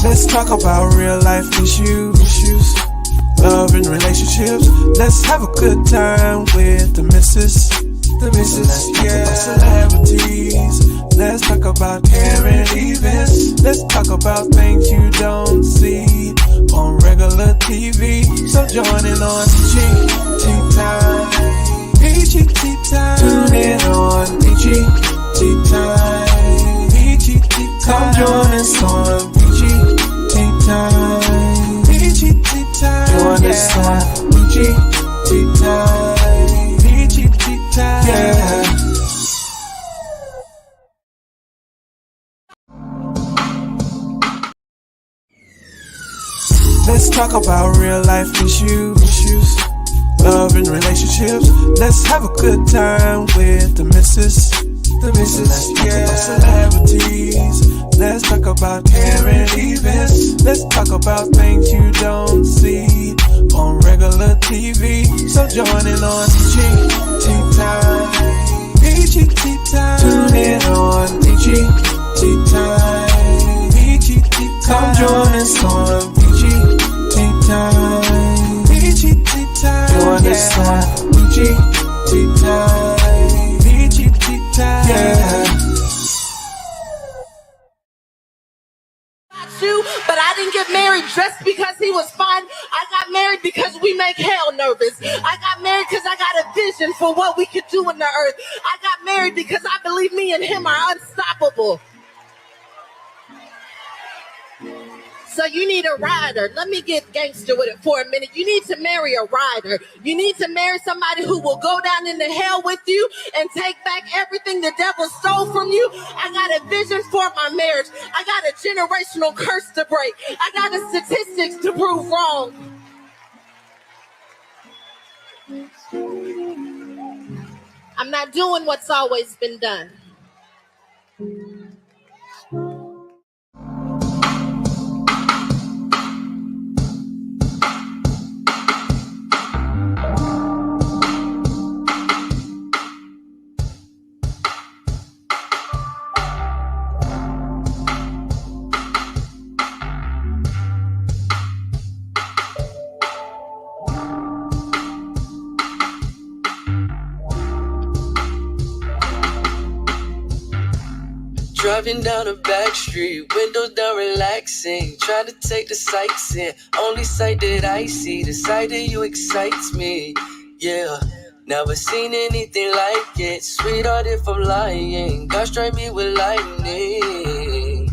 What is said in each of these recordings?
Let's talk about real life issues, love and relationships. Let's have a good time with the missus. Yeah. Celebrities. Let's talk about current events. Let's talk about things you don't see on regular TV. So join in on GT Time. PGT Time. Tune in on PGT Time. PGT Time. Come join us on PGT Time. PGT Time. Join us on PGT Time. PGT Time. Yeah. Let's talk about real life issues, love and relationships. Let's have a good time with the missus. Yeah. Celebrities. Let's talk about current events. Let's talk about things you don't see on regular TV. So join in on PGT Time. PGT Time. Tune in on PGT Time. PGT Time. Come join us on PGT Time. PGT Time. Join us on PGT Time. PGT Time. Yeah. But I didn't get married just because he was fine. I got married because we make hell nervous. I got married because I got a vision for what we could do in the earth. I got married because I believe me and him are unstoppable. So you need a rider. Let me get gangster with it for a minute. You need to marry a rider. You need to marry somebody who will go down into hell with you and take back everything the devil stole from you. I got a vision for my marriage. I got a generational curse to break. I got the statistics to prove wrong. I'm not doing what's always been done. Driving down a back street, windows down relaxing, trying to take the sights in. Only sight that I see, the sight of you excites me. Yeah, never seen anything like it. Sweetheart, if I'm lying, God strike me with lightning.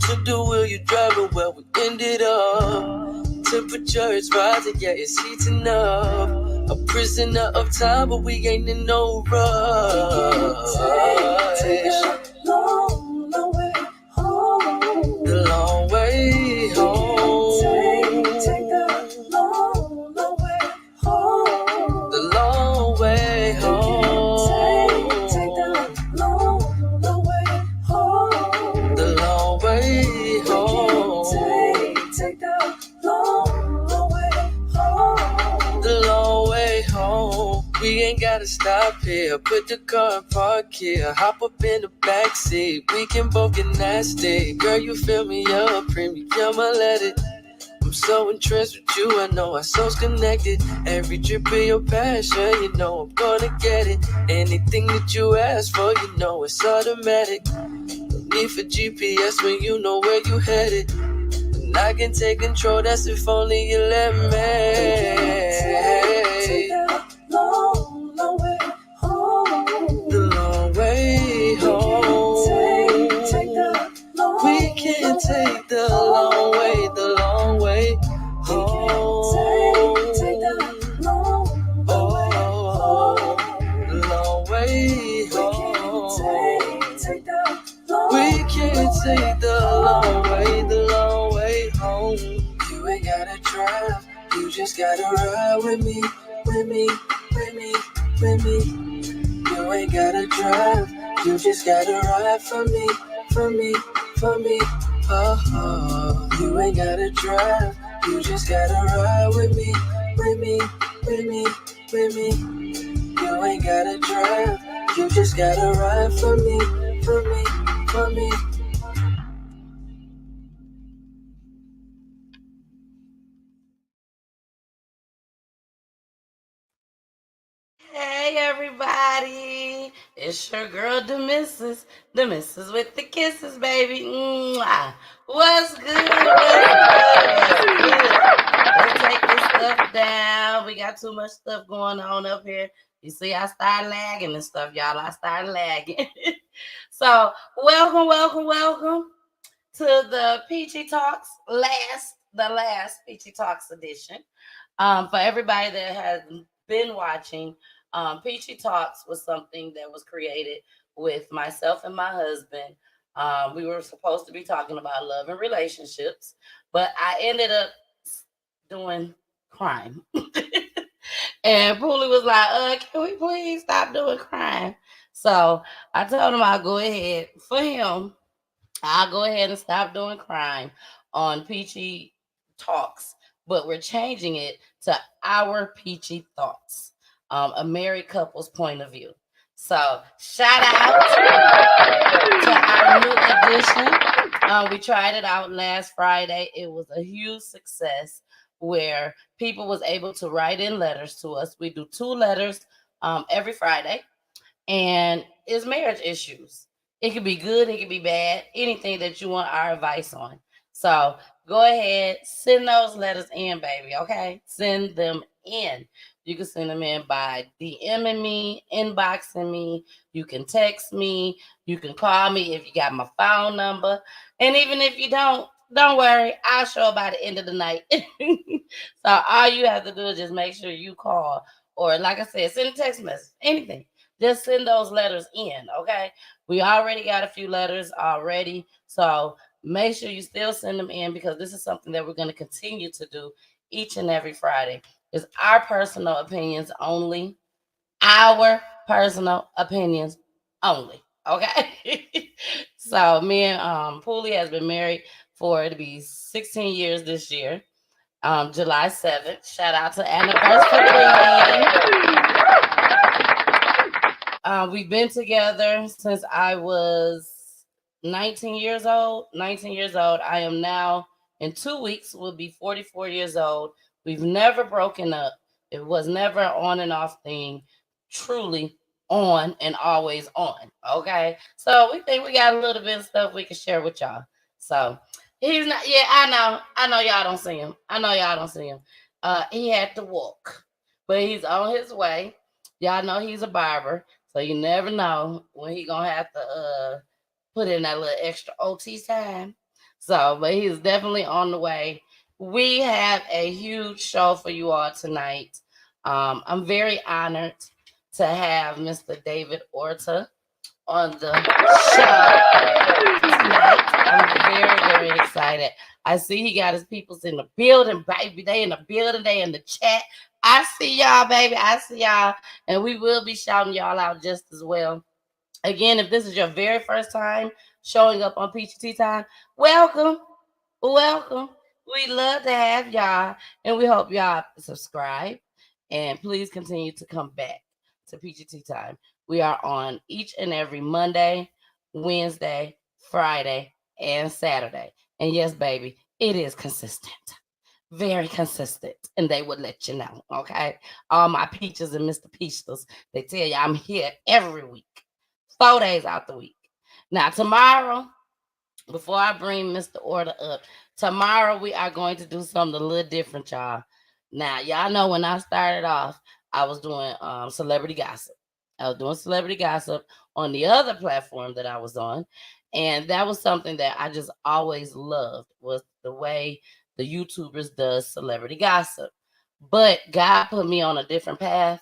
To the wheel, you driving where we ended up. Temperature is rising, yeah, it's heating up. A prisoner of time, but we ain't in no rush. Long, long way home. The long way home. Take the long, long way home. The long way home. Take the long, long way home. The long way home. Take the long, long way home. The long way home. We ain't gotta stop here. Put the car in park here. Hop up in the backseat. We can both get nasty. Girl, you fill me up, premium, I let it. I'm so entranced with you, I know our souls connected. Every drip of your passion, you know I'm gonna get it. Anything that you ask for, you know it's automatic. No need for GPS when you know where you headed. And I can take control, that's if only you let me. Long, long way home. The long way home. Take the long, We can take the long way, the long way home. Take the long, long way home. The long way home. Take the long, We can take the long way home. You ain't gotta drive, you just gotta ride with me, with me, with me, with me. You ain't gotta drive, you just gotta ride for me, for me, for me. Oh, you ain't gotta drive, you just gotta ride with me, with me, with me, with me. You ain't gotta drive, you just gotta ride for me, for me, for me. everybody? It's your girl, the missus with the kisses, baby. Mwah. What's good? What's good? Let's take this stuff down. We got too much stuff going on up here. You see, I started lagging and stuff, y'all. I started lagging. So, welcome to the Peachy Talks the last Peachy Talks edition. For everybody that has been watching, Peachy Talks was something that was created with myself and my husband. We were supposed to be talking about love and relationships, but I ended up doing crime. And Poolie was like, can we please stop doing crime? So I told him I'll go ahead and stop doing crime on Peachy Talks, but we're changing it to Our Peachy Thoughts, a married couple's point of view. So shout out to our new edition. We tried it out last Friday. It was a huge success where people was able to write in letters to us. We do 2 letters every Friday, and it's marriage issues. It could be good, it could be bad, anything that you want our advice on. So go ahead, send those letters in, baby, okay? Send them in. You can send them in by DMing me, inboxing me. You can text me. You can call me if you got my phone number. And even if you don't worry, I'll show up by the end of the night. So all you have to do is just make sure you call. Or like I said, send a text message, anything. Just send those letters in, okay? We already got a few letters already. So make sure you still send them in because this is something that we're going to continue to do each and every Friday. It's our personal opinions only. Our personal opinions only. Okay. So me and Poolie has been married for it'll be 16 years this year. July 7th. Shout out to anniversary. We've been together since I was 19 years old. 19 years old. I am now, in 2 weeks, will be 44 years old. We've never broken up. It was never an on and off thing. Truly on and always on. Okay. So we think we got a little bit of stuff we can share with y'all. So he's not, yeah, I know y'all don't see him. He had to walk, but he's on his way. Y'all know he's a barber. So you never know when he gonna have to put in that little extra OT time. So, but he's definitely on the way. We have a huge show for you all tonight. I'm very honored to have Mr. David Orta on the show tonight. I'm very, very excited. I see he got his peoples in the building, baby. They in the building, they in the chat. I see y'all, baby. I see y'all. And we will be shouting y'all out just as well. Again, if this is your very first time showing up on Peachy Tea Time, welcome. Welcome. We love to have y'all. And we hope y'all subscribe. And please continue to come back to Peachy Tea Time. We are on each and every Monday, Wednesday, Friday, and Saturday. And yes, baby, it is consistent. Very consistent, and they would let you know, okay? All my peaches and Mr. Peaches, they tell you I'm here every week, 4 days out the week. Now, tomorrow, before I bring Mr. Order up, tomorrow we are going to do something a little different, y'all. Now, y'all know when I started off, I was doing celebrity gossip. I was doing celebrity gossip on the other platform that I was on, and that was something that I just always loved was the way the YouTubers does celebrity gossip. But God put me on a different path,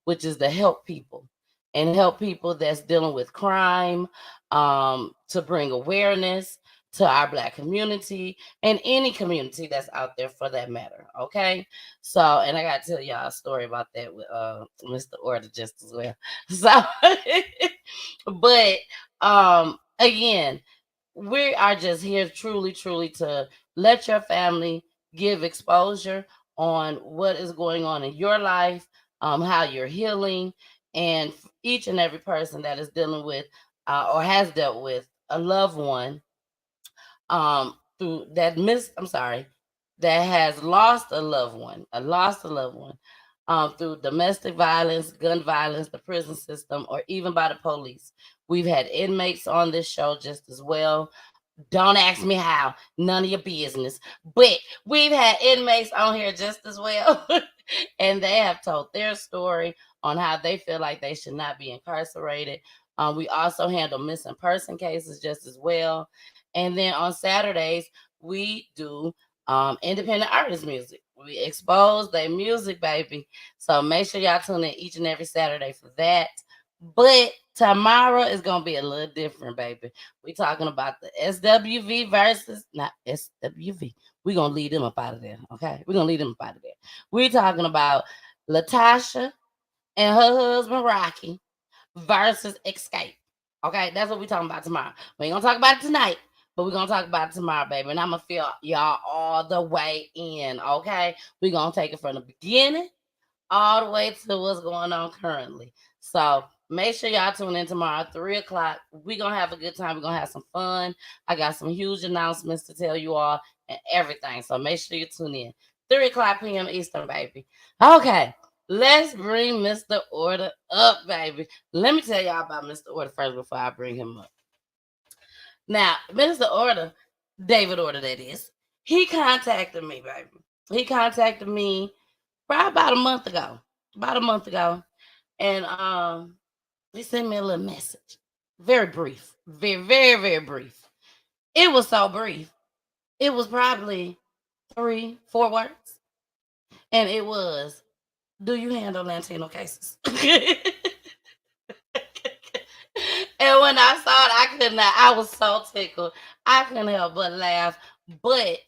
which is to help people and help people that's dealing with crime, to bring awareness to our Black community and any community that's out there for that matter. Okay. So, and I got to tell y'all a story about that with Mr. Orta just as well. So, but again, we are just here truly to let your family give exposure on what is going on in your life, how you're healing, and each and every person that is dealing with or has dealt with a loved one through that that has lost a loved one, through domestic violence, gun violence, the prison system, or even by the police. We've had inmates on this show just as well. Don't ask me how, none of your business. But we've had inmates on here just as well. And they have told their story on how they feel like they should not be incarcerated. We also handle missing person cases just as well. And then on Saturdays, we do independent artist music. We expose their music, baby. So make sure y'all tune in each and every Saturday for that. But tomorrow is gonna be a little different, baby. We talking about the SWV versus not SWV. We're gonna lead them up out of there. Okay. We're gonna lead them up out of there. We're talking about Latasha and her husband Rocky versus Escape. Okay, that's what we're talking about tomorrow. We ain't gonna talk about it tonight, but we're gonna talk about it tomorrow, baby. And I'm gonna feel y'all all the way in. Okay, we're gonna take it from the beginning all the way to what's going on currently. So make sure y'all tune in tomorrow, 3 o'clock. We're gonna have a good time. We're gonna have some fun. I got some huge announcements to tell you all and everything. So make sure you tune in. 3 o'clock p.m. Eastern, baby. Okay. Let's bring Mr. Orta up, baby. Let me tell y'all about Mr. Orta first before I bring him up. Now, Mr. Orta, David Orta, that is, he contacted me, baby. He contacted me probably about a month ago. And he sent me a little message. Very brief. Very, very, very brief. It was so brief. It was probably 3, 4 words. And it was, do you handle Latino cases? And when I saw it, I could not. I was so tickled. I couldn't help but laugh. But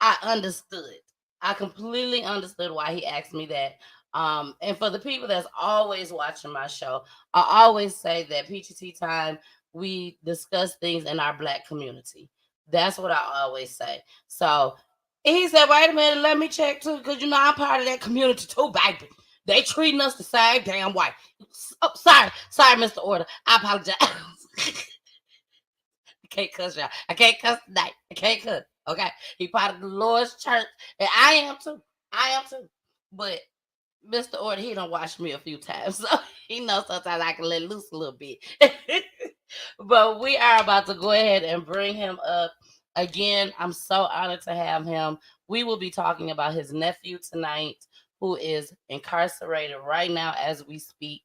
I understood. I completely understood why he asked me that. And for the people that's always watching my show, I always say that PGT time, we discuss things in our Black community. That's what I always say. So he said, wait a minute, let me check too, because I'm part of that community too, baby. They treating us the same damn way. Oh, sorry, Mr. Orta. I apologize. I can't cuss y'all. I can't cuss tonight. I can't cuss. Okay. He part of the Lord's church. And I am too. But Mr. Orta, he done watched me a few times. So he knows sometimes I can let loose a little bit. But we are about to go ahead and bring him up. Again, I'm so honored to have him. We will be talking about his nephew tonight, who is incarcerated right now as we speak.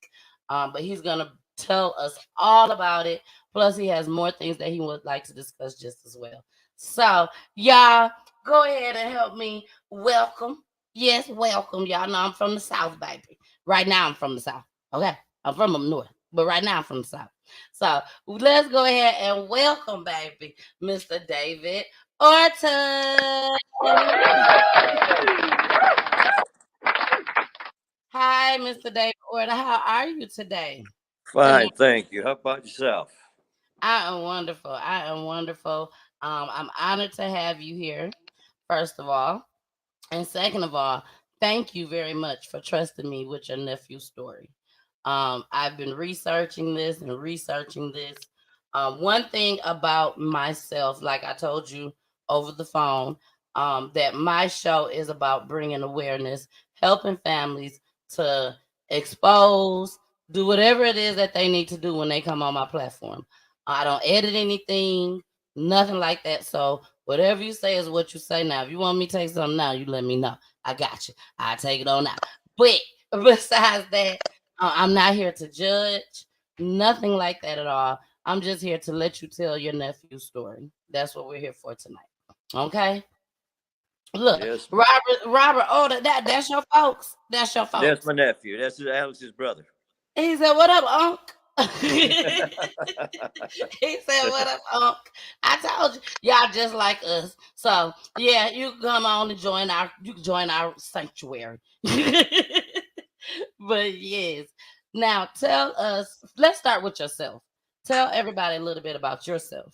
But he's going to tell us all about it. Plus, he has more things that he would like to discuss just as well. So, y'all, go ahead and help me welcome. Yes, welcome. Y'all know I'm from the South, baby. Right now, I'm from the South. Okay? I'm from the North. But right now, I'm from the South. So, let's go ahead and welcome, baby, Mr. David Orta. Hi, Mr. David Orta. How are you today? Fine, thank you. How about yourself? I am wonderful. I'm honored to have you here, first of all. And second of all, thank you very much for trusting me with your nephew's story. I've been researching this. One thing about myself, like I told you over the phone, that my show is about bringing awareness, helping families to expose, do whatever it is that they need to do when they come on my platform. I don't edit anything, nothing like that. So whatever you say is what you say now. If you want me to take something now, you let me know. I got you. I take it on now. But besides that, I'm not here to judge, nothing like that at all. I'm just here to let you tell your nephew's story. That's what we're here for tonight. Okay? Look, Yes, Robert, oh, that's your folks. That's your that's folks. my nephew. That's Alex's brother. He said, what up, Unc? He said, what up, Unc? I told you, y'all just like us. So yeah, you can come on and join our sanctuary. But yes. Now tell us, let's start with yourself. Tell everybody a little bit about yourself.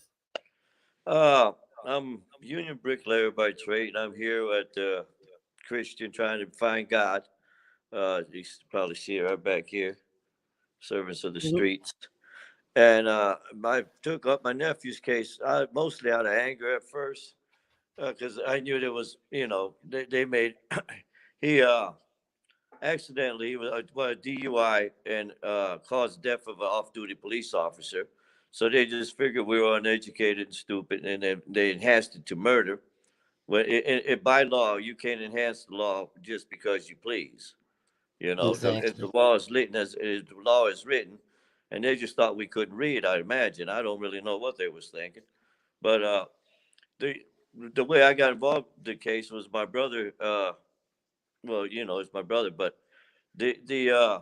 I'm union bricklayer by trade. I'm here at Christian trying to find God. You probably see it right back here, servants of the Mhm. streets. And I took up my nephew's case mostly out of anger at first because I knew there was, they made he accidentally he was a DUI and caused the death of an off-duty police officer. So they just figured we were uneducated and stupid, and they enhanced it to murder. Well, by law, you can't enhance the law just because you please. You know, the Exactly. law is written as the law is written, and they just thought we couldn't read. I imagine. I don't really know what they was thinking, but the the way I got involved in the case was my brother. Well, it's my brother, but the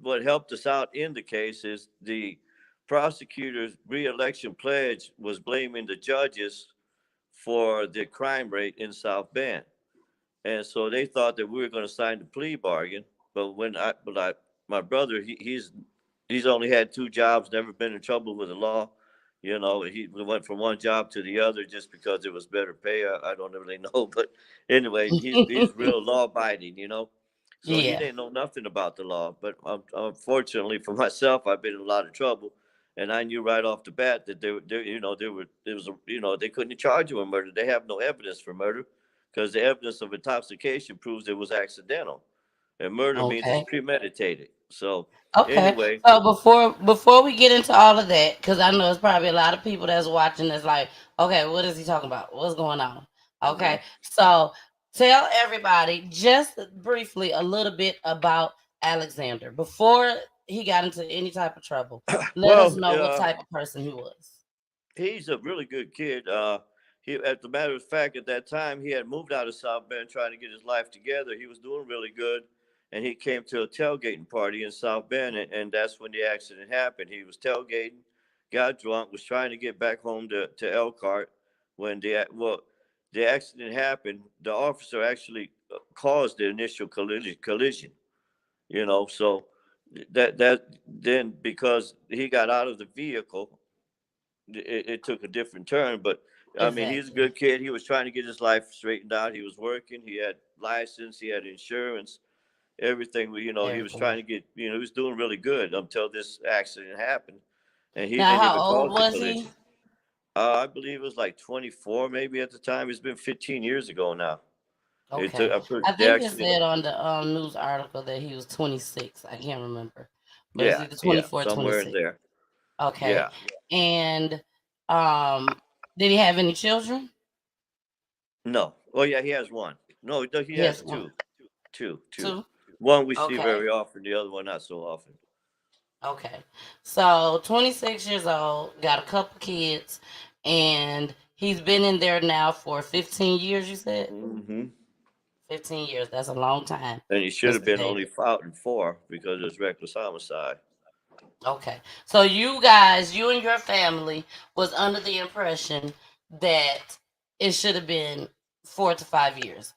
what helped us out in the case is the prosecutor's reelection pledge was blaming the judges for the crime rate in South Bend. And so they thought that we were going to sign the plea bargain. But my brother, he's only had two jobs, never been in trouble with the law. He went from one job to the other just because it was better pay. I don't really know, but anyway, he's real law abiding. So he Yeah. didn't know nothing about the law. But unfortunately for myself, I've been in a lot of trouble, and I knew right off the bat that they couldn't charge him with murder. They have no evidence for murder because the evidence of intoxication proves it was accidental, and murder means it's Okay. premeditated. So Okay. anyway, So before we get into all of that, because I know there's probably a lot of people that's watching that's like, okay, what is he talking about? What's going on? mhm. Okay. So tell everybody just briefly a little bit about Alexander before he got into any type of trouble. Let us Well, know what type of person he was. he's a really good kid. At the matter of fact, at that time, he had moved out of South Bend trying to get his life together. He was doing really good, and he came to a tailgating party in South Bend, and that's when the accident happened. He was tailgating, got drunk, was trying to get back home to Elkhart when the accident happened. The officer actually caused the initial collision. So that then because he got out of the vehicle it took a different turn. But I mean, he's a Exactly. good kid. He was trying to get his life straightened out. He was working. He had license. He had insurance. Everything. He was Everything. trying to get. He was doing really good until this accident happened, and he Now, didn't how even old cause the was he? collision. I believe it was like 24, maybe at the time. It's been 15 years ago now. It took. Okay. I put I the think it accident. said on the news article that he was 26. I can't remember. But it's Yeah, either yeah, 24 or somewhere in 26. there. Okay. Yeah. And did he have any children? No. Oh yeah, he has one. No, he He has has one. two. Two. Two? One we see Okay. very often. The other one not so often. Okay. So 26 years old, got a couple kids, and he's been in there now for 15 years, you said? Hmm. 15 years. That's a long time, And he should have Mr. been only David. out in four because it's reckless homicide. Okay. So you guys, you and your family was under the impression that it should have been 4 to 5 years.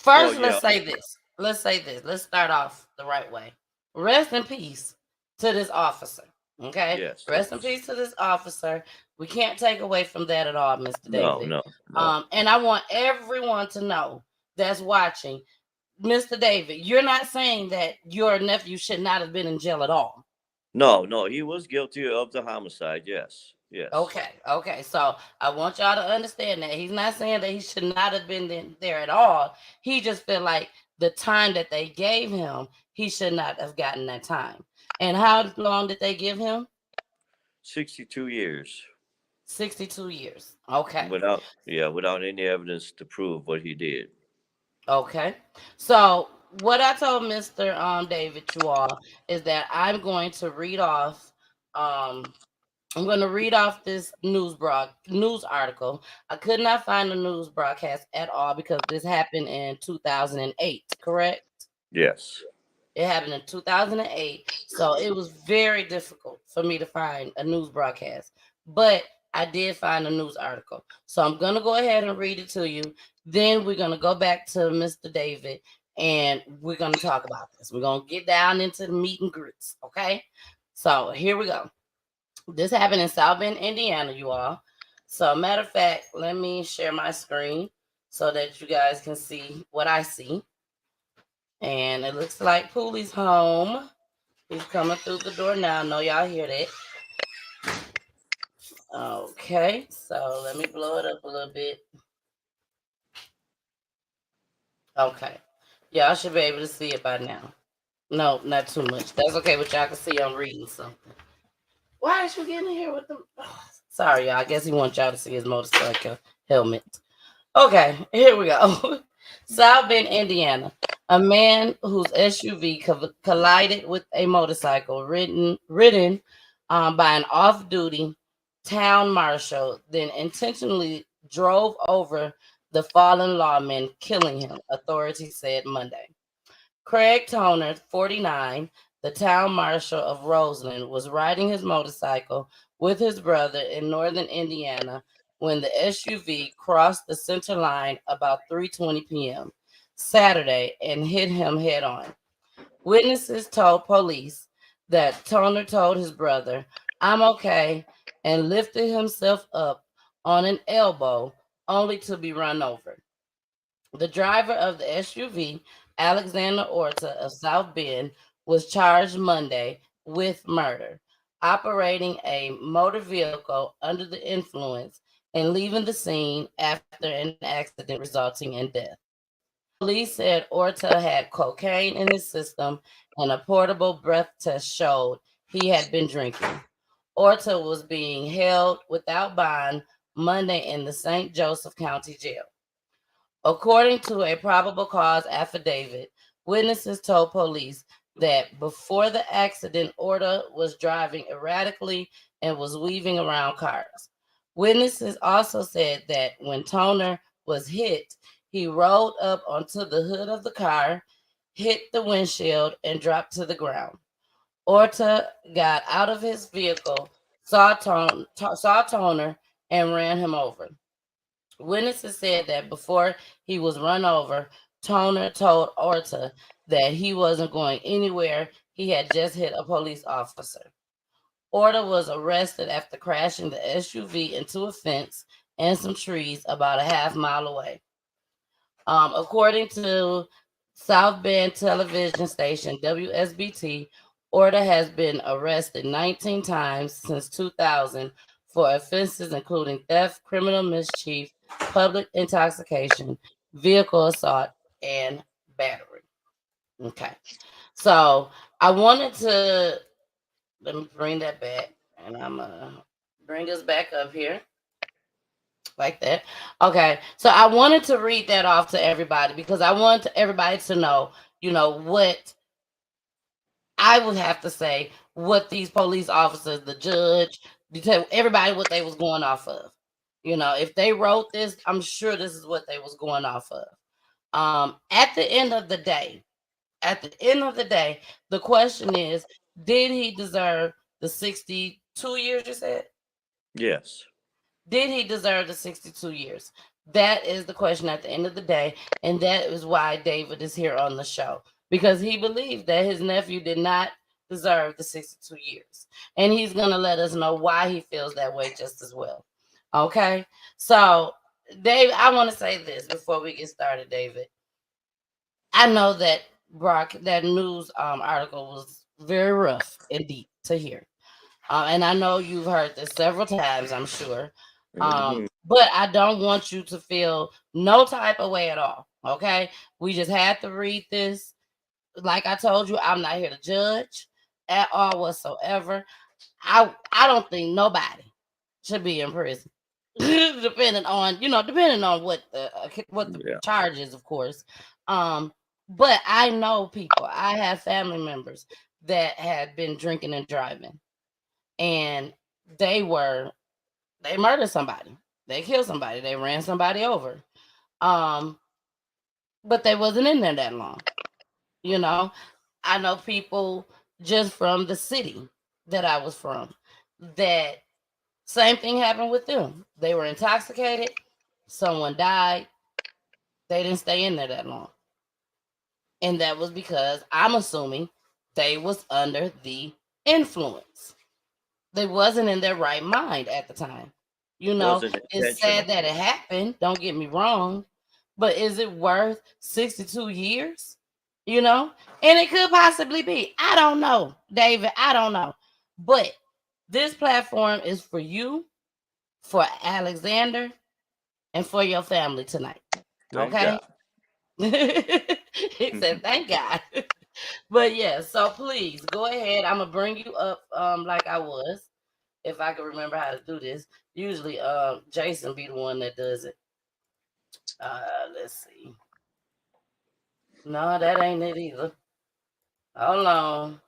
Well, First, yeah, let's say this. Let's say this. Let's start off the right way. Rest in peace to this officer. Okay? yes. Rest in peace to this officer. We can't take away from that at all, Mr. No, David. no, no. And I want everyone to know that's watching, Mr. David, you're not saying that your nephew should not have been in jail at all. No, no. He was guilty of the homicide. Yes, yes. Okay, okay. So I want y'all to understand that he's not saying that he should not have been there at all. He just feel like the time that they gave him, he should not have gotten that time. And how long did they give him? 62 years 62 years. Okay. without any evidence to prove what he did. Okay. So what I told Mr. David, you all, is that um I'm going to read off this news article. I could not find the news broadcast at all because this happened in 2008, correct? Yes. It happened in 2008. So it was very difficult for me to find a news broadcast. But I did find a news article. So I'm going to go ahead and read it to you. Then we're going to go back to Mr. David and we're going to talk about this. We're going to get down into the meat and grits. Okay. So here we go. This happened in South Bend, Indiana, you all. So, matter of fact, let me share my screen so that you guys can see what I see. And it looks like Pooley's home. He's coming through the door now. I know y'all hear that. Okay, so let me blow it up a little bit. Okay. Y'all should be able to see it by now. No, not too much. That's okay, but y'all can see I'm reading something. Why is you getting in here with them? Sorry, y'all. I guess he wants y'all to see his motorcycle helmet. Okay, here we go. South Bend, Indiana. A man whose SUV collided with a motorcycle ridden by an off duty town marshal, then intentionally drove over the fallen lawman, killing him, authorities said Monday. Craig Toner, 49, the town marshal of Roseland, was riding his motorcycle with his brother in northern Indiana when the SUV crossed the center line about 3:20 p.m. Saturday and hit him head on. Witnesses told police that Toner told his brother, "I'm okay," and lifted himself up on an elbow only to be run over. The driver of the SUV, Alexander Orta of South Bend, was charged Monday with murder, operating a motor vehicle under the influence and leaving the scene after an accident resulting in death. Police said Orta had cocaine in his system and a portable breath test showed he had been drinking. Orta was being held without bond Monday in the St. Joseph County Jail. According to a probable cause affidavit, witnesses told police that before the accident, Orta was driving erratically and was weaving around cars. Witnesses also said that when Toner was hit, he rolled up onto the hood of the car, hit the windshield, and dropped to the ground. Orta got out of his vehicle, saw Toner, and ran him over. Witnesses said that before he was run over, Toner told Orta that he wasn't going anywhere. He had just hit a police officer. Orta was arrested after crashing the SUV into a fence and some trees about a half mile away. According to South Bend television station WSBT, Orta has been arrested 19 times since 2000 for offenses including theft, criminal mischief, public intoxication, vehicle assault, and battery. Okay. So I wanted to let me bring that back, and I'm gonna bring us back up here like that. Okay, so I wanted to read that off to everybody because I want everybody to know, what I would have to say, what these police officers, the judge, tell everybody what they was going off of. If they wrote this, I'm sure this is what they was going off of. At the end of the day, the question is, did he deserve the 62 years you said? Yes. Did he deserve the 62 years? That is the question at the end of the day. And that is why David is here on the show. Because he believes that his nephew did not deserve the 62 years. And he's going to let us know why he feels that way just as well. Okay? So, Dave, I want to say this before we get started, David. I know that Brock, that news article was very rough and deep to hear. And I know you've heard this several times, I'm sure. Mhm. But I don't want you to feel no type of way at all. Okay. We just had to read this. Like I told you, I'm not here to judge at all whatsoever. I don't think nobody should be in prison. depending on what the Yeah. charge is, of course. But I know people. I have family members that had been drinking and driving, and they murdered somebody, they killed somebody, they ran somebody over. Um, but they wasn't in there that long. You know, I know people just from the city that I was from that same thing happened with them. They were intoxicated, someone died, they didn't stay in there that long. And that was because I'm assuming they was under the influence. They wasn't in their right mind at the time. Wasn't It's sad intentional. that it happened. Don't get me wrong, but is it worth 62 years? And it could possibly be. I don't know, David. I don't know. But this platform is for you, for Alexander, and for your family tonight. Thank Okay? God. He said, "Thank God." But yeah, so please go ahead. I'm gonna bring you up like I was, if I can remember how to do this. Usually Jason be the one that does it. Let's see. No, that ain't it either. Hold on.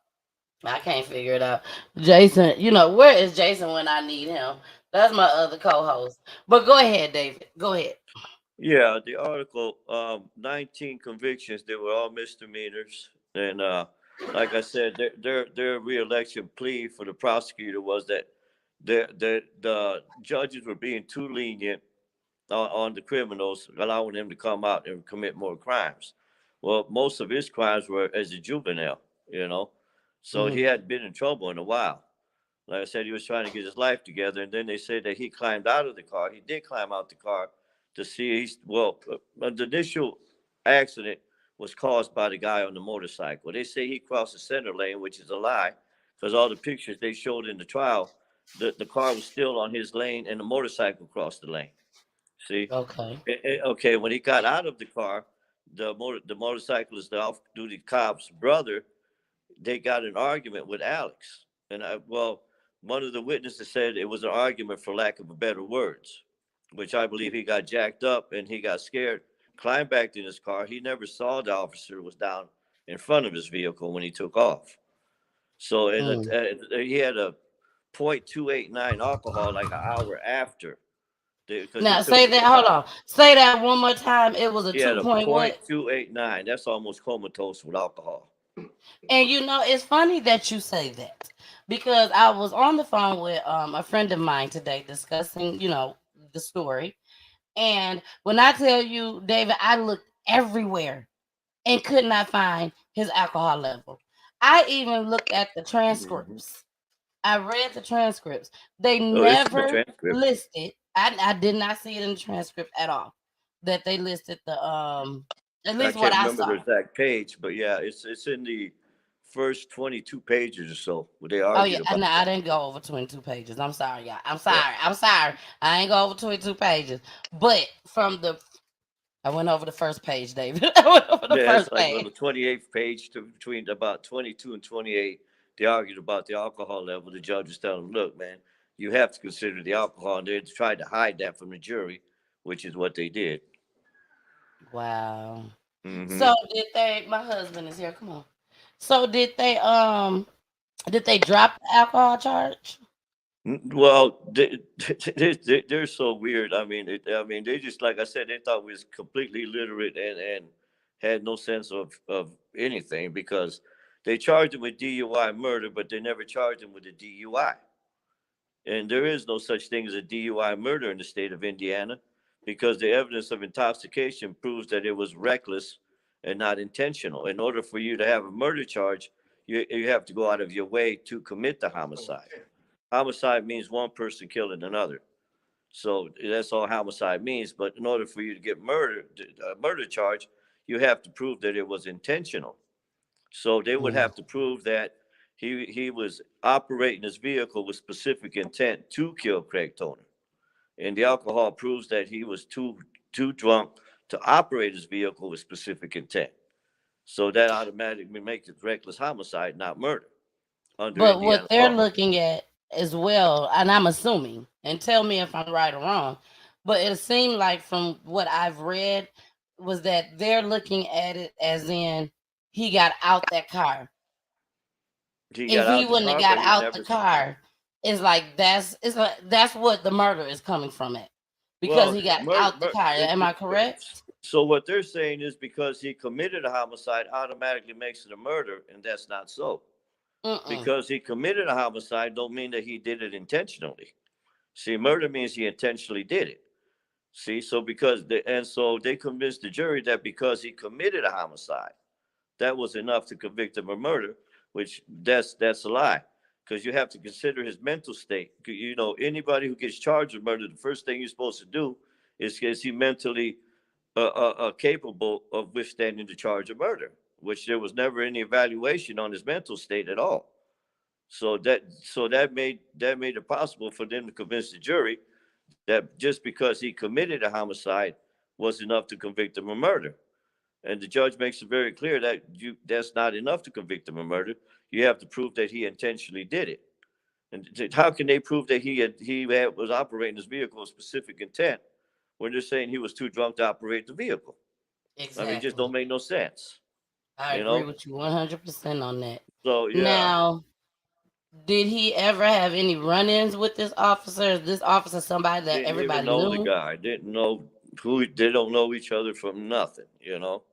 I can't figure it out. Jason, where is Jason when I need him? That's my other co-host. But go ahead, David. Go ahead. Yeah, the article, 19 convictions, they were all misdemeanors. And like I said, their reelection plea for the prosecutor was that the judges were being too lenient on the criminals, allowing them to come out and commit more crimes. Well, most of his crimes were as a juvenile, you know, so he Hmm. hadn't been in trouble in a while. Like I said, he was trying to get his life together, and then they said that he climbed out of the car. He did climb out the car to see. The initial accident was caused by the guy on the motorcycle. They say he crossed the center lane, which is a lie, because all the pictures they showed in the trial, the car was still on his lane, and the motorcycle crossed the lane. See, Okay. okay, when he got out of the car, the motorcyclist, the off-duty cop's brother, they got an argument with Alex. And one of the witnesses said it was an argument for lack of better words, which I believe he got jacked up and he got scared, climbed back in his car. He never saw the officer was down in front of his vehicle when he took off. So Mm. he had a .289 alcohol like an hour after because he Now took say the that. Hold car. on. Say that one more time. It was a He had two a point what? .289. That's almost comatose with alcohol. And it's funny that you say that because I was on the phone with a friend of mine today discussing, the story. And when I tell you, David, I looked everywhere and could not find his alcohol level. I even looked at the Mhm. transcripts. I read the transcripts. They Oh, it's in the never transcript. listed. I did not see it in the transcript at all. That they listed the at I least what can't I remember the saw. exact page, but yeah, it's in the first 22 pages or so where they Oh yeah, argued no, about I that. didn't go over 22 pages. I'm sorry, y'all. I'm Yeah, sorry. I'm sorry. I ain't go over 22 pages. But I went over the first page, David. I went over the yeah, it's first like on page. the 28th page to between about 22 and 28. They argued about the alcohol level. The judge was telling them, "Look, man, you have to consider the alcohol," and they tried to hide that from the jury, which is what they did. Wow. Hmm. So did they? My husband is here. Come on. So did they drop the alcohol charge? Well, they're so weird. I mean, they just like I said, they thought we was completely illiterate and had no sense of anything because they charged him with DUI murder, but they never charged him with a DUI. And there is no such thing as a DUI murder in the state of Indiana because the evidence of intoxication proves that it was reckless and not intentional. In order for you to have a murder charge, you have to go out of your way to commit the homicide. Homicide means one person killing another. So that's all homicide means. But in order for you to get a murder charge, you have to prove that it was intentional. So they would Mm. have to prove that he was operating his vehicle with specific intent to kill Craig Toner. And the alcohol proves that he was too drunk to operate his vehicle with specific intent. So that automatically makes it reckless homicide, not murder, under But what Indiana they're law. looking at as well, and I'm assuming, and tell me if I'm right or wrong, but it seemed like from what I've read was that they're looking at it as in he got out that car. He got If he out the wouldn't have car, got but he out the never. car, that's what the murder is coming from it. Because Well, he got out the car. Am I correct? so what they're saying is because he committed a homicide automatically makes it a murder, and that's not so. Mm-mm. Because he committed a homicide don't mean that he did it intentionally. See, murder means he intentionally did it. See, so they convinced the jury that because he committed a homicide, that was enough to convict him of murder, which that's a lie. Because you have to consider his mental state. You know, anybody who gets charged with murder, the first thing you're supposed to do is he mentally capable of withstanding the charge of murder, which there was never any evaluation on his mental state at all. So that made it possible for them to convince the jury that just because he committed a homicide was enough to convict him of murder. And the judge makes it very clear that that's not enough to convict him of murder. You have to prove that he intentionally did it. And how can they prove that was operating this vehicle with specific intent when they're saying he was too drunk to operate the vehicle? I mean, it just don't Exactly. make no sense, I you agree know. with you 100% on that. So yeah, Now, did he ever have any run-ins with this officer? Is this officer somebody that didn't even everybody know the knew? guy. Didn't know who. They don't know each other from nothing, you know.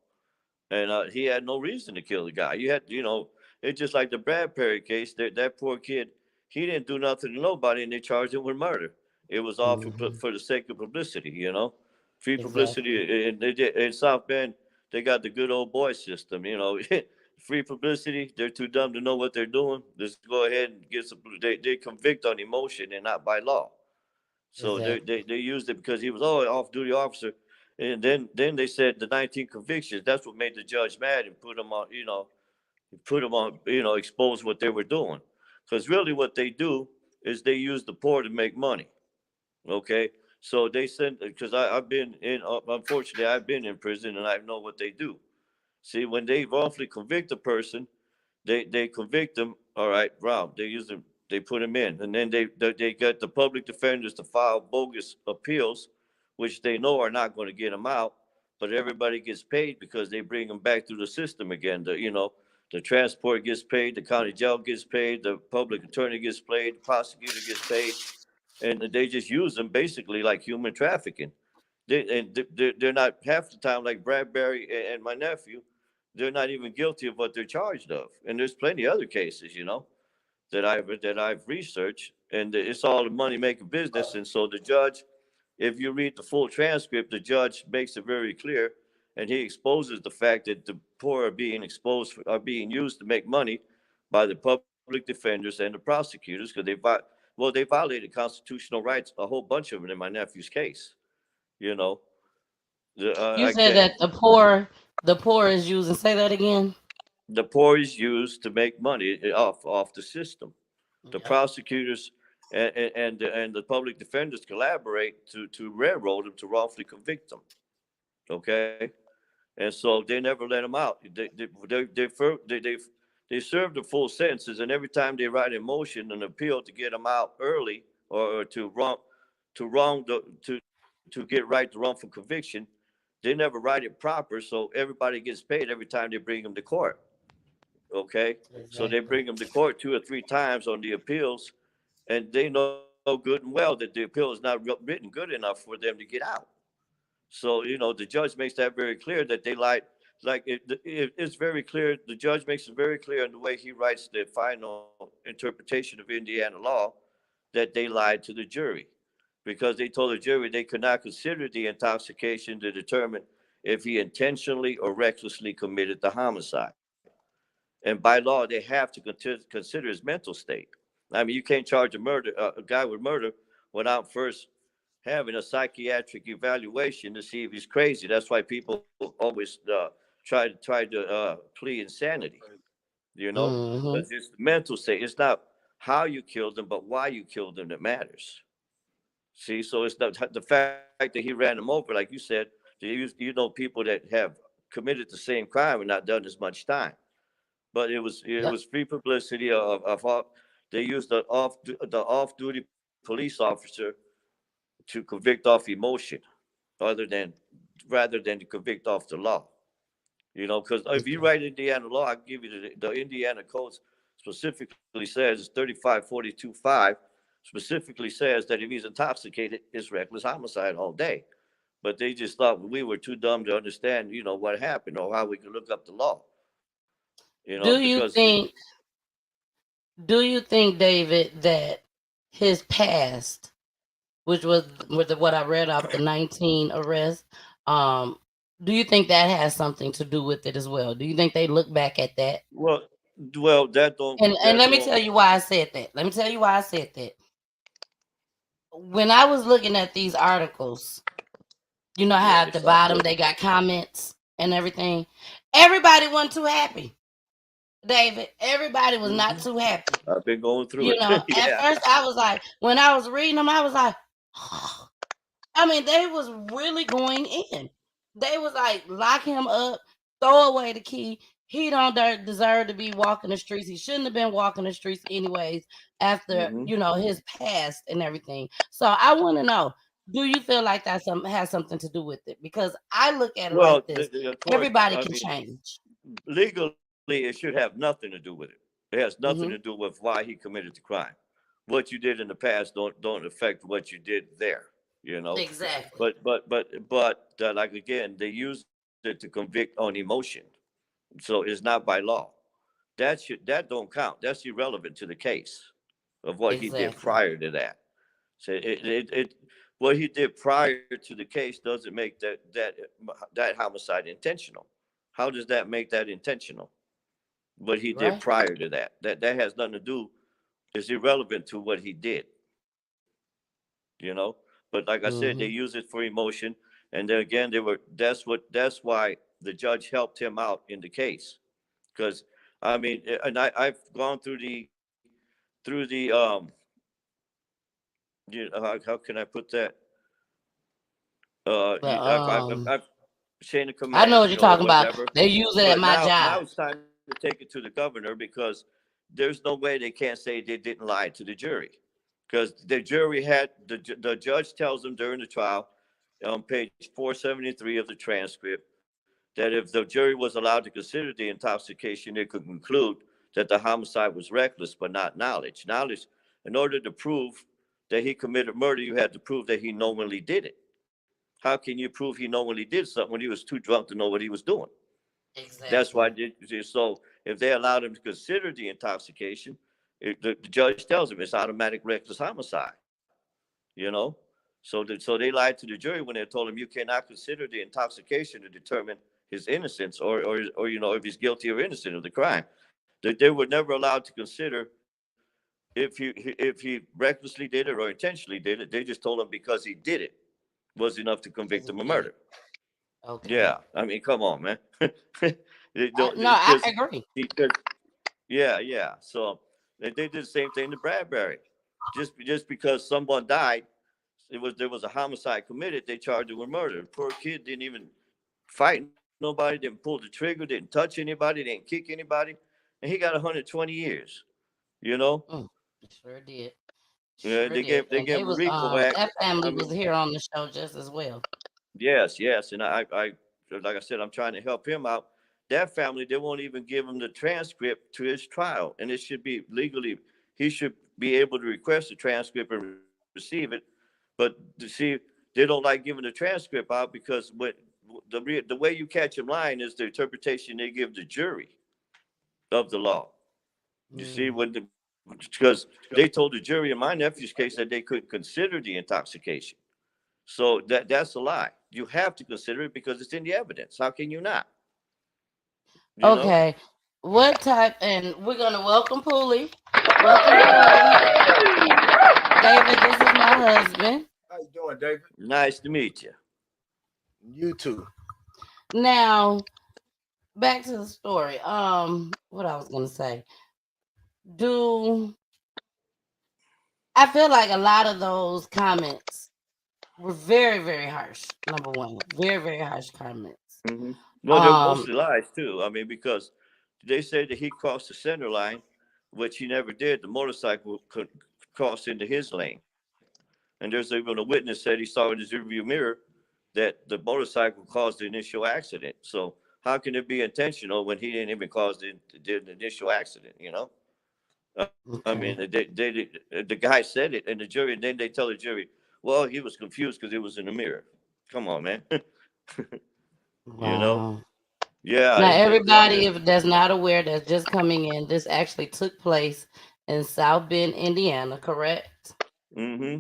And he had no reason to kill the guy. It's just like the Bradbury case. That poor kid, he didn't do nothing to nobody, and they charged him with murder. It was all Hmm. for the sake of publicity, you know, free Exactly. publicity. And they did in South Bend. They got the good old boy system, you know. Free publicity. They're too dumb to know what they're doing. Just go ahead and get some. They convict on emotion and not by law. So Exactly. they used it because he was off duty officer, and then they said the 19 convictions. That's what made the judge mad and put him on. Put him on. Expose what they were doing, because really what they do is they use the poor to make money. Okay, so they send because I've been in. Unfortunately, I've been in prison and I know what they do. See, when they wrongfully convict a person, they convict them. All right, Rob. They use them. They put him in, and then they get the public defenders to file bogus appeals, which they know are not going to get him out. But everybody gets paid because they bring him back through the system again. The transport gets paid, the county jail gets paid, the public attorney gets paid, the prosecutor gets paid, and they just use them basically like human trafficking. They're not half the time like Bradbury and my nephew. They're not even guilty of what they're charged of. And there's plenty of other cases, that I've researched, and it's all a money making business. And so the judge, if you read the full transcript, the judge makes it very clear, and he exposes the fact that the poor are being used to make money by the public defenders and the prosecutors because they violated constitutional rights, a whole bunch of them in my nephew's case. You know, You I said can't. that the poor is using. Say that again. The poor is used to make money off the system. The Yep. prosecutors and the public defenders collaborate to railroad them to wrongfully convict them. Okay, and so they never let them out. They serve the full sentences, and every time they write a motion, an appeal to get them out early or to get right the wrongful conviction, they never write it proper. So everybody gets paid every time they bring them to court. Okay, so they Exactly. bring them to court 2 or 3 times on the appeals, and they know good and well that the appeal is not written good enough for them to get out. So the judge makes that very clear that they lied. Like it's very clear. The judge makes it very clear in the way he writes the final interpretation of Indiana law that they lied to the jury because they told the jury they could not consider the intoxication to determine if he intentionally or recklessly committed the homicide. And by law, they have to consider his mental state. I mean, you can't charge a guy with murder without first having a psychiatric evaluation to see if he's crazy. That's why people always try to plead insanity. You know, Hmm. because it's the mental state. It's not how you killed them, but why you killed them that matters. See, so it's not the fact that he ran them over, like you said. People that have committed the same crime and not done as much time. But it was Yep. free publicity of all. They used the off duty police officer to convict off emotion, other than rather than to convict off the law. Because if you write Indiana law, I give you the Indiana codes specifically says it's 3542.5 specifically says that if he's intoxicated, it's reckless homicide all day. But they just thought we were too dumb to understand, what happened or how we could look up the law. Do Because you think do you think, David, that his past, which was what I read off the 19 arrests, um, do you think that has something to do with it as well? Do you think they look back at that? well, well, And that let me don't. tell you why I said that. Let me tell you why I said that. When I was looking at these articles, you know Yeah, how they at the sound bottom good. they got comments and everything. Everybody wasn't too happy, David. Everybody was not Hmm. too happy. I've been going through You know, it. at Yeah. first I was like, when I was reading them, I was like, I mean, they was really going in. They was like, lock him up. throw away the key. He don't deserve to be walking the streets. He shouldn't have been walking the streets anyways after, Hmm. his past and everything. So I want to know, do you feel like that has something to do with it? Because I look at it like Well, this. of course, Everybody I can mean, change. legally, it should have nothing to do with it. It has nothing to Hmm. do with why he committed the crime. What you did in the past don't affect what you did there. You know, Exactly. but like again, they use it to convict on emotion, so it's not by law. That don't count. That's irrelevant to the case of what he did Exactly. prior to that. So what he did prior to the case doesn't make that homicide intentional. How does that make that intentional? What he did Right. prior to that has nothing to do. Is irrelevant to what he did. You know. But like I said, they Hmm. use it for emotion, and then again, they were. That's why the judge helped him out in the case, because I mean, and I've gone through the how can I put that? But I've chain of I know command, what you're or talking about. whatever. They use it at But my now job. it's time to take it to the governor, because there's no way they can't say they didn't lie to the jury, because the jury had the judge tells them during the trial on page 473 of the transcript that if the jury was allowed to consider the intoxication, they could conclude that the homicide was reckless but not knowledge. Knowledge, in order to prove that he committed murder, you had to prove that he knowingly did it. How can you prove he knowingly did something when he was too drunk to know what he was doing? That's why. Exactly. So if they allowed him to consider the intoxication, the judge tells him it's automatic reckless homicide. You know, so they lied to the jury when they told him you cannot consider the intoxication to determine his innocence, or if he's guilty or innocent of the crime. They were never allowed to consider if he recklessly did it or intentionally did it. They just told him because he did it was enough to convict Because him he of did murder. it. Okay. Yeah, I mean, come on, man. No, I Because agree. yeah. So they did the same thing to Bradbury. Just because someone died, there was a homicide committed. They charged him with murder. The poor kid didn't even fight nobody, didn't pull the trigger, didn't touch anybody, didn't kick anybody, and he got 120 years. You know, Mm, sure did. yeah, Sure did. they And gave they him a was RICO Act. that I family was mean, here on the show just as well. yes, and like I said, I'm trying to help him out. That family, they won't even give him the transcript to his trial, and it should be legally. He should be able to request the transcript and receive it. But to see, they don't like giving the transcript out because the way you catch him lying is the interpretation they give the jury of the law. You see, Mm. because they told the jury in my nephew's case that they couldn't consider the intoxication. So that's a lie. You have to consider it because it's in the evidence. How can you not? You know? Okay. What type? And we're gonna welcome Pooley. Welcome, Pooley. David, this is my husband. How you doing, David? Nice to meet you. You too. Now, back to the story. What I was gonna say. Do I feel like a lot of those comments were very, very harsh. Number one, very, very harsh comments. Hmm. Well, they're Um, mostly lies too. I mean, because they say that he crossed the center line, which he never did. The motorcycle could cross into his lane, and there's even a witness said he saw in his rearview mirror that the motorcycle caused the initial accident. So how can it be intentional when he didn't even cause the initial accident? You know? I mean, okay. the guy said it, and the jury, and then they tell the jury, well, he was confused because it was in the mirror. Come on, man. You know? Wow. Yeah, Now, I everybody, mean, if that's not aware, that's just coming in, this actually took place in South Bend, Indiana, correct? mm-hmm.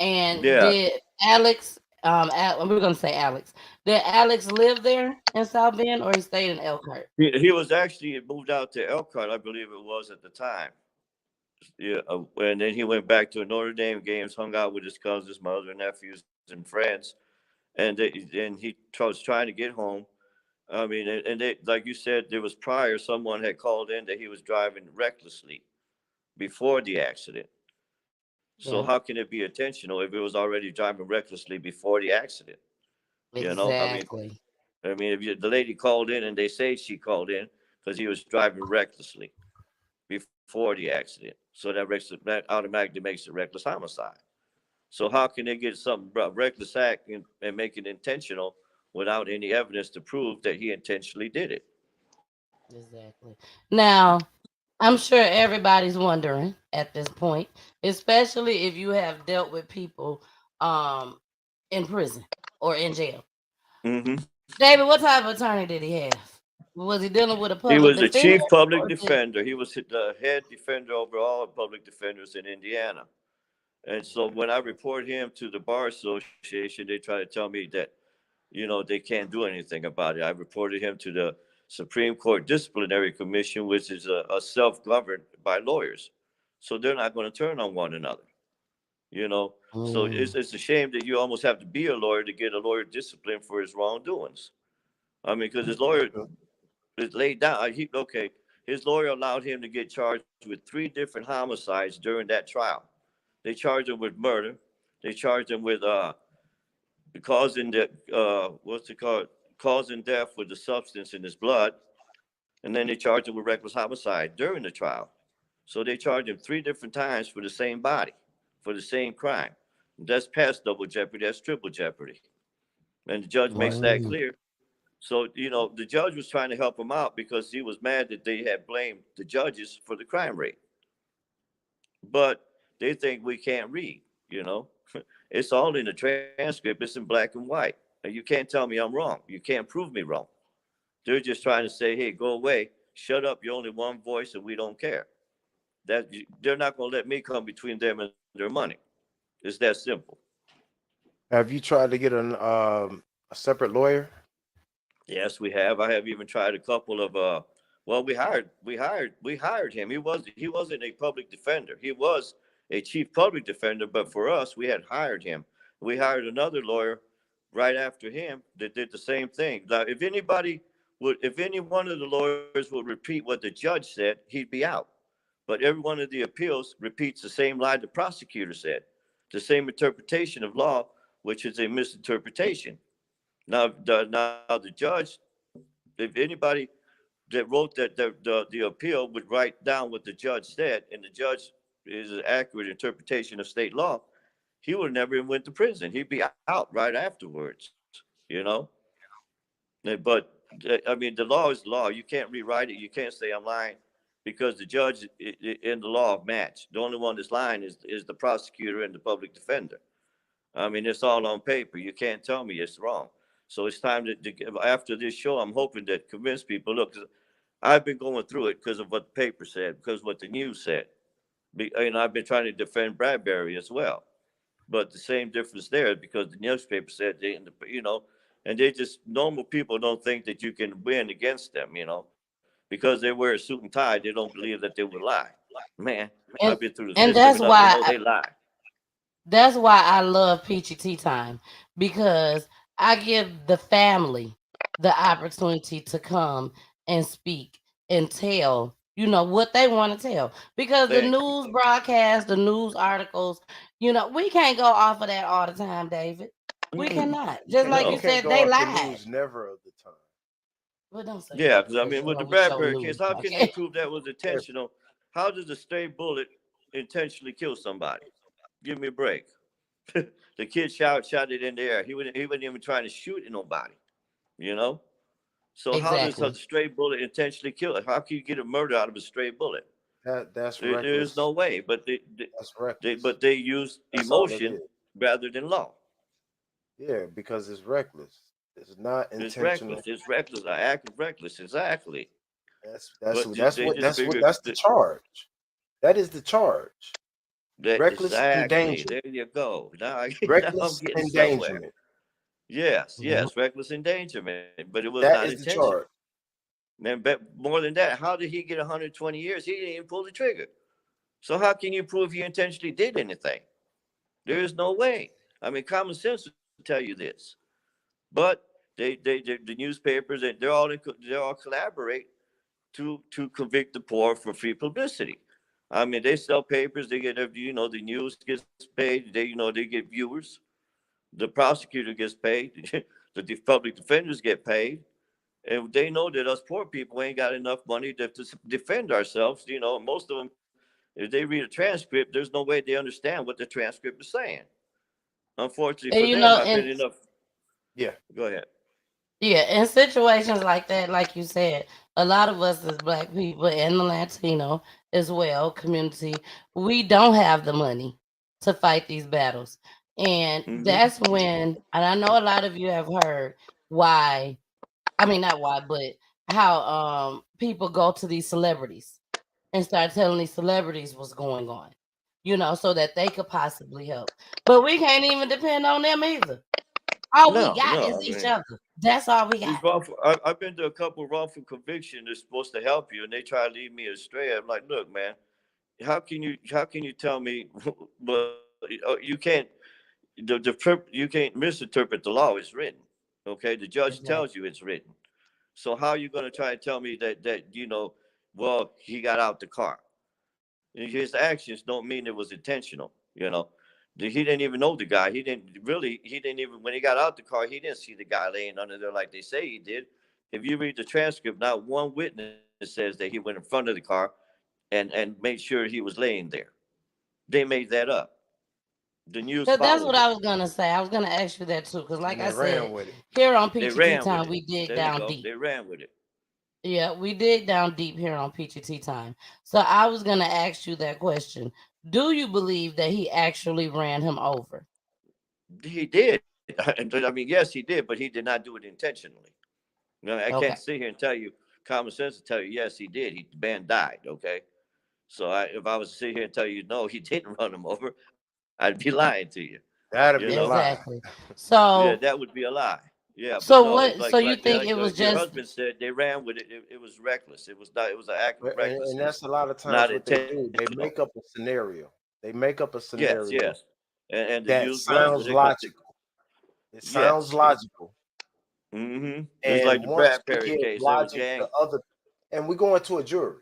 And Yeah. did Alex, we're gonna say Alex, did Alex live there in South Bend or he stayed in Elkhart? He was actually moved out to Elkhart, I believe it was at the time. Yeah, and then he went back to Notre Dame games, hung out with his cousins, mother, nephews, and friends, and was trying to get home. I mean, and they, like you said, there was prior someone had called in that he was driving recklessly before the accident. So how Yeah, can it be intentional if it was already driving recklessly before the accident? You know, I mean, exactly. I mean, the lady called in and they say she called in because he was driving recklessly before the accident. So that automatically makes it reckless homicide. So how can they get something reckless act and make it intentional without any evidence to prove that he intentionally did it? Exactly. Now, I'm sure everybody's wondering at this point, especially if you have dealt with people um in prison or in jail. Hmm. David, what type of attorney did he have? Was he dealing with a He public was the defender? chief public Or just, defender. He was the head defender over all public defenders in Indiana. And so when I report him to the Bar Association, they try to tell me that, they can't do anything about it. I reported him to the Supreme Court Disciplinary Commission, which is a self-governed by lawyers. So they're not going to turn on one another, you know. So mm, it's a shame that you almost have to be a lawyer to get a lawyer disciplined for his wrongdoings. I mean, because his lawyer is laid down. Okay, his lawyer allowed him to get charged with 3 different homicides during that trial. They charged him with murder. They charged him with causing the what's it called, causing death with the substance in his blood, and then they charged him with reckless homicide during the trial. So they charged him 3 different times for the same body, for the same crime. That's past double jeopardy. That's triple jeopardy, and the judge makes that mm, clear. So the judge was trying to help him out because he was mad that they had blamed the judges for the crime rate, but they think we can't read. You know, it's all in the transcript. It's in black and white. And you can't tell me I'm wrong. You can't prove me wrong. They're just trying to say, hey, go away, shut up. You're only one voice, and we don't care. That they're not going to let me come between them and their money. It's that simple. Have you tried to get a separate lawyer? Yes, we have. I have even tried a couple of well, we hired him. He wasn't a public defender. He was a chief public defender, but for us, we had hired him. We hired another lawyer right after him that did the same thing. Now, if any one of the lawyers would repeat what the judge said, he'd be out. But every one of the appeals repeats the same lie the prosecutor said, the same interpretation of law, which is a misinterpretation. Now the judge, if anybody that wrote the appeal would write down what the judge said, and the judge is an accurate interpretation of state law, he would never even went to prison. He'd be out right afterwards, you know. But I mean, the law is the law. You can't rewrite it. You can't say I'm lying because the judge in the law match. The only one that's lying is the prosecutor and the public defender. I mean, it's all on paper. You can't tell me it's wrong. So it's time after this show, I'm hoping to convince people. Look, 'cause I've been going through it because of what the paper said, because of what the news said. I've been trying to defend Bradbury as well. But the same difference there is because the newspaper said and they just normal people don't think that you can win against them, because they wear a suit and tie. They don't believe that they would lie. Man, I've and been through the and system that's enough to why know they lie. I love Peachy Tea Time, because I give the family the opportunity to come and speak and tell, what they want to tell. Because the Thank you. news broadcast, the news articles, we can't go off of that all the time, David. We Mm-mm. cannot. Just like You you No. can't said, go they off the lied. news never of the time. Well, don't say Yeah, that because I because mean, with the we show Bradbury news case, how can they broadcast. prove that was If intentional? How does a stray bullet intentionally kill somebody? Give me a break. The kid shot it in the air. He wasn't even trying to shoot at nobody. You know. So how does a Exactly. stray bullet intentionally kill it? How can you get a murder out of a stray bullet? that's There's reckless. no way. But That's reckless. they use That's all it emotion is. rather than law. Yeah, because it's reckless. It's not It's reckless. intentional. It's reckless. An act of reckless. Exactly. That's But that's that's they what just that's what figure that's the that, charge. That is the charge. that Reckless exactly. endangerment. There you go. Now I'm Reckless getting somewhere. endangerment. Yes, Mhm. yes, reckless endangerment, but it was not That is the intentional. charge. And but more than that, how did he get 120 years? He didn't even pull the trigger. So how can you prove he intentionally did anything? There is no way. I mean, common sense will tell you this. But the newspapers, they're all collaborate to convict the poor for free publicity. I mean, they sell papers. They get the news gets paid. They get viewers. The prosecutor gets paid. The public defenders get paid. And they know that us poor people ain't got enough money to defend ourselves. Most of them, if they read a transcript, there's no way they understand what the transcript is saying. Unfortunately And for you them, know, I've been and enough. Yeah. Go ahead. yeah, in situations like that, like you said, a lot of us as Black people and the Latino as well community, we don't have the money to fight these battles. And Hmm. that's when, and I know a lot of you have heard why, I mean, not why, but how people go to these celebrities and start telling these celebrities what's going on, so that they could possibly help. But we can't even depend on them either. All we No, got no. is I each mean, other. That's all we got. these wrongful. I've been to a couple of wrongful convictions that's supposed to help you, and they try to lead me astray. I'm like, look, man, how can you tell me? But you can't. You can't misinterpret the law. It's written. Okay, the judge Exactly. tells you it's written. So how are you going to try to tell me that well, he got out the car? His actions don't mean it was intentional. He didn't even know the guy. He didn't even, when he got out the car, he didn't see the guy laying under there like they say he did. If you read the transcript, not one witness says that he went in front of the car and made sure he was laying there. They made that up. The news Because that's followed what it. I was gonna say. I was gonna ask you that too. Because like And I they ran said, with it. here on They Peachy Tea ran with Time, it. we dig There you down go. deep. They ran with it. Yeah, we dig down deep here on Peachy Tea Time. So I was gonna ask you that question. Do you believe that he actually ran him over? He did. I mean, yes, he did, but he did not do it intentionally. I can't Okay. sit here and tell you, common sense to tell you, yes, he did. The man died. Okay. So if I was to sit here and tell you, no, he didn't run him over, I'd be lying to you. You That'd be know, a lie. Exactly. yeah, So that would be a lie. Yeah, but so no, it's what? like So you like think like it was your just husband said, they ran with it. It was reckless. It was not. It was an act of And that's recklessness, a lot of times not what they do. They intentional. make up a scenario. They make up a Yes, scenario yes, and to that use run with sounds it because logical. It sounds yes, logical. it's like And the once Brad we Perry give case. There was logic to gang. other, and we go into a jury,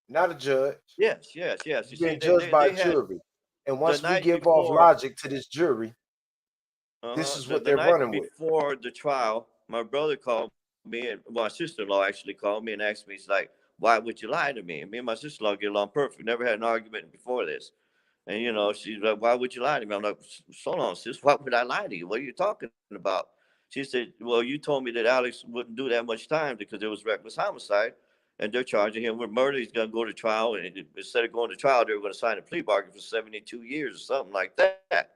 not a judge. Yes, yes, yes. You You're see, being judged by a they had jury. And the once we night give off before. logic to this jury, this is what The they're night running with. before the trial, my brother called me, and my sister-in-law actually called me and asked me, he's like, "Why would you lie to me?" And me and my sister-in-law get along perfect. Never had an argument before this. And she's like, "Why would you lie to me?" I'm like, "So long, sis. Why would I lie to you? What are you talking about?" She said, "Well, you told me that Alex wouldn't do that much time because it was reckless homicide, and they're charging him with murder. He's going to go to trial, and instead of going to trial, they were going to sign a plea bargain for 72 years or something like that."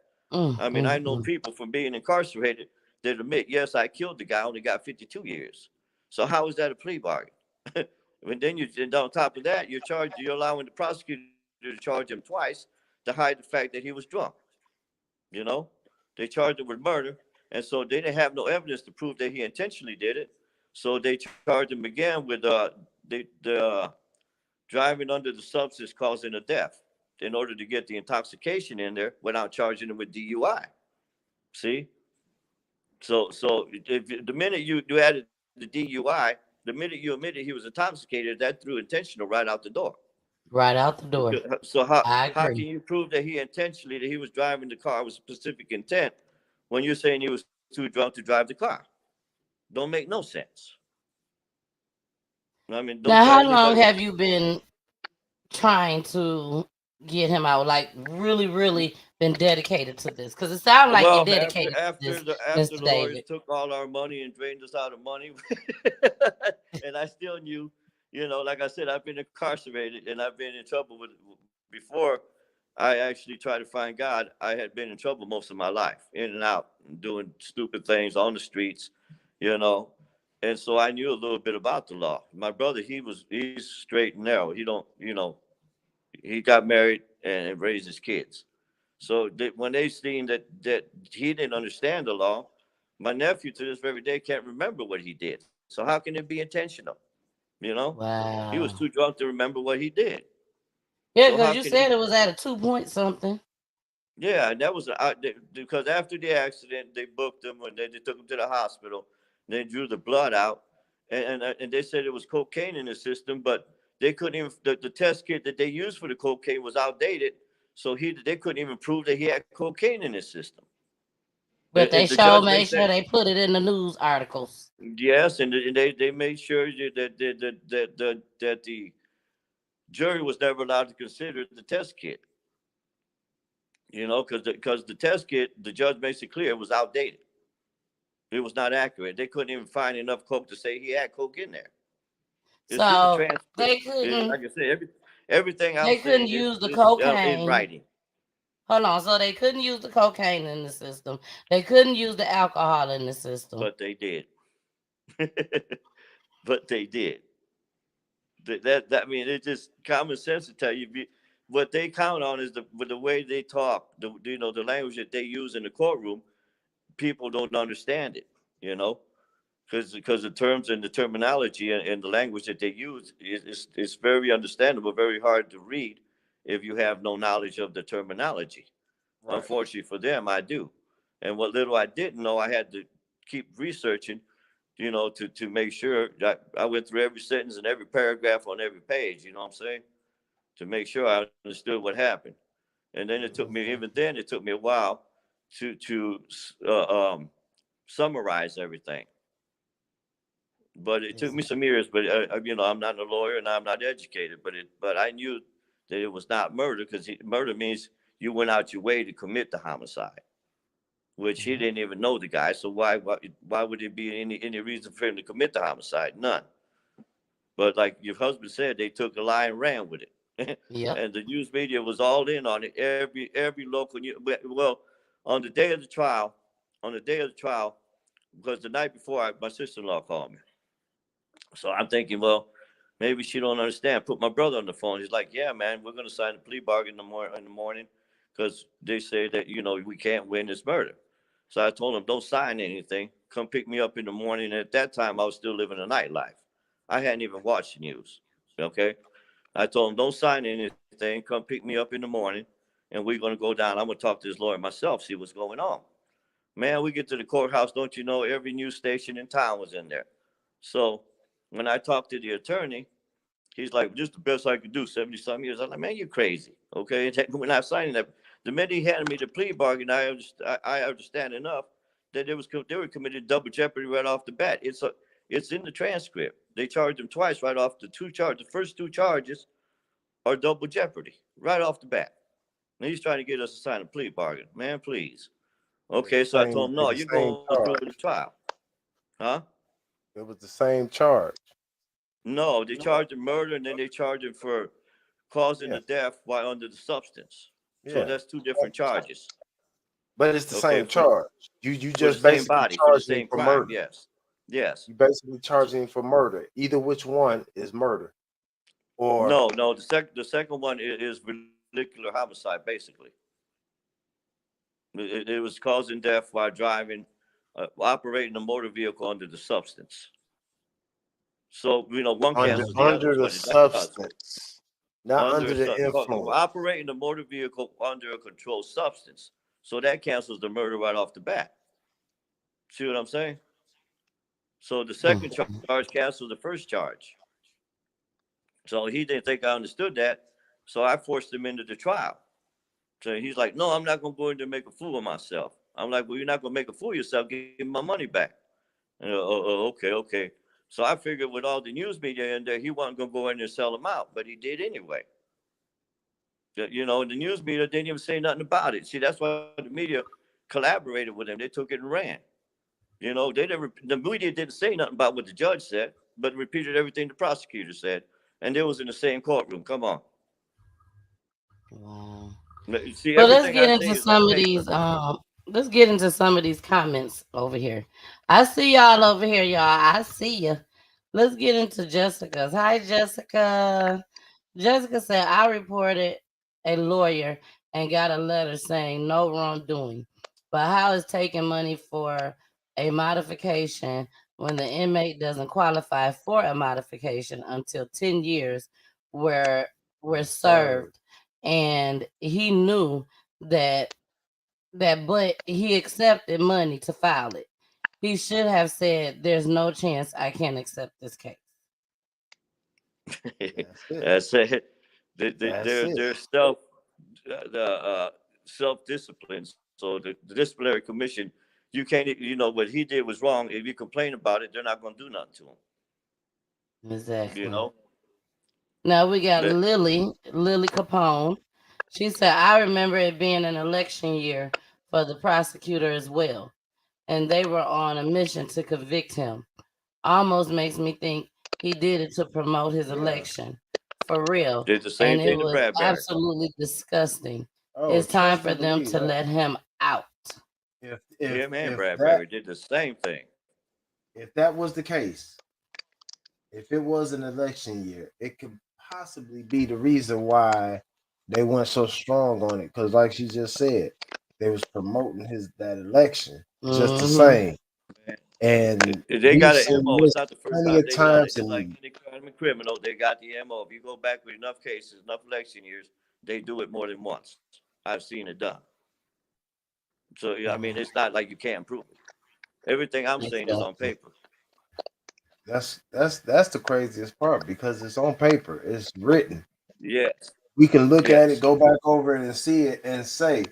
I mean, I know mm. people from being incarcerated that admit, yes, I killed the guy, only got 52 years. So how is that a plea bargain? And then and on top of that, you're allowing the prosecutor to charge him twice to hide the fact that he was drunk. You know, they charged him with murder, and so they didn't have no evidence to prove that he intentionally did it. So they charged him again with the driving under the substance causing a death in order to get the intoxication in there without charging him with DUI. See, so if the minute you added the DUI, the minute you admitted he was intoxicated, that threw intentional right out the door. Right out the door. So I how can agree. you prove that he intentionally that he was driving the car with specific intent when you're saying he was too drunk to drive the car? Don't make no sense. I mean, don't Now, how anybody. long have you been trying to get him out? Like really, really been dedicated to this? Because it sounds like you're Well, after dedicated to after this, the after Mr. the lawyers David. took all our money and drained us out of money, and I still knew, like I said, I've been incarcerated and I've been in trouble with before. I actually tried to find God. I had been in trouble most of my life, in and out, doing stupid things on the streets, you know. And so I knew a little bit about the law. My brother, he's straight and narrow. He don't, he got married and raised his kids. So when they seen that he didn't understand the law, my nephew to this very day can't remember what he did. So how can it be intentional? You know, he was too Wow. drunk to remember what he did. Yeah, So because how you can he? said it was at a 2 point something. Yeah, and that was because after the accident, they booked him and they took him to the hospital. They drew the blood out, and they said it was cocaine in the system, but they couldn't even the test kit that they used for the cocaine was outdated, so they couldn't even prove that he had cocaine in his system. But they The sure judge made makes sure that. they put it in the news articles. Yes, and they made sure that the jury was never allowed to consider the test kit. Because the test kit, the judge makes it clear it was outdated. It was not accurate. They couldn't even find enough coke to say he had coke in there. It's in the So transcript. they couldn't Like I said, everything I'm they couldn't saying use the is in cocaine. writing. Hold on, so they couldn't use the cocaine in the system. They couldn't use the alcohol in the system. But they did. But they did. That I mean, it's just common sense to tell you. What they count on is the way they talk, the language that they use in the courtroom. People don't understand it, you know, because the terms and the terminology and the language that they use is very understandable, very hard to read if you have no knowledge of the terminology. Right. Unfortunately for them, I do. And what little I didn't know, I had to keep researching, to make sure that I went through every sentence and every paragraph on every page, you know what I'm saying? To make sure I understood what happened. And then it took me a while to summarize everything. But it took me some years. But I'm not a lawyer and I'm not educated. But I knew that it was not murder, because murder means you went out your way to commit the homicide, which he didn't even know the guy. So why would there be any reason for him to commit the homicide? None. But like your husband said, they took a lie and ran with it, Yep. and the news media was all in on it. Every local news. Well, on the day of the trial, because the night before, my sister-in-law called me. So I'm thinking, well, maybe she don't understand. Put my brother on the phone. He's like, yeah, man, we're gonna sign a plea bargain in the morning, because they say that we can't win this murder. So I told him, don't sign anything. Come pick me up in the morning. And at that time, I was still living a nightlife. I hadn't even watched the news. Okay. I told him, don't sign anything. Come pick me up in the morning, and we're gonna go down. I'm gonna talk to this lawyer myself, see what's going on. Man, we get to the courthouse. Don't you know, every news station in town was in there. So when I talked to the attorney, he's like, just the best I could do, 70 some years. I'm like, man, you're crazy. Okay. We're not signing that. The minute he handed me the plea bargain, I understand enough that they were committed double jeopardy right off the bat. It's in the transcript. They charged him twice right off the first two charges are double jeopardy right off the bat. And he's trying to get us to sign a plea bargain. Man, please. It's the Okay. So I same. told him, no, It's you're the same going through the charge. trial. Huh? It was the same charge. No, they charged him murder, and then they charged him for causing Yeah. the death while under the substance. So Yeah. that's two different charges. But it's the Okay, same charge. You for the just same basically body, for the charging him same for crime. murder. Yes, yes. You basically So, charging him for murder. Either which one is murder. Or no. The second one is vehicular homicide, basically. It was causing death while driving, operating a motor vehicle under the substance. So one cancels the other. under Is the what it does. substance, not Under under a the influence. operating a motor vehicle under a controlled substance. So that cancels the murder right off the bat. See what I'm saying? So the second Mhm. charge cancels the first charge. So he didn't think I understood that. So I forced him into the trial. So he's like, no, I'm not going to go in there and make a fool of myself. I'm like, well, you're not going to make a fool of yourself. Give me my money back. And, okay. So I figured with all the news media in there, he wasn't going to go in there and sell them out, but he did anyway. The news media didn't even say nothing about it. See, that's why the media collaborated with him. They took it and ran. The media didn't say nothing about what the judge said, but repeated everything the prosecutor said. And they was in the same courtroom. Come on. Wow. See, But let's everything get I say into is on some of paper. these. Let's get into some of these comments over here. I see y'all over here, y'all. I see you. Let's get into Jessica's. Hi, Jessica. Jessica said, I reported a lawyer and got a letter saying no wrongdoing. But how is taking money for a modification when the inmate doesn't qualify for a modification until 10 years were Served. served? And he knew that but he accepted money to file it. He should have said, there's no chance I can accept this case. That's it. That's it. That's it. They're self discipline. So the disciplinary commission you can't, what he did was wrong. If you complain about it, they're not going to do nothing to him. You Exactly. know, Now we got but Lily Capone. She said, I remember it being an election year for the prosecutor as well, and they were on a mission to convict him. Almost makes me think he did it to promote his Yeah. election. For real. did the same And it thing to was Bradbury. absolutely disgusting. Oh, It's time trust for and them believe to that. let him out. Him and If that Bradbury did the same thing. if that was the case, if it was an election year, it could possibly be the reason why they went so strong on it. Because, like she just said, they was promoting that election just the Hmm. same. And They we've got an seen MO. It's this not the first plenty time of they done it. times, It's like and any crime and criminal. They got the MO. If you go back with enough cases, enough election years, they do it more than once. I've seen it done. So yeah, I mean, it's not like you can't prove it. Everything I'm saying is on Exactly. paper. that's the craziest part because it's on paper, it's written. Yes, We can look at it, yes, go back over it, and see it, and say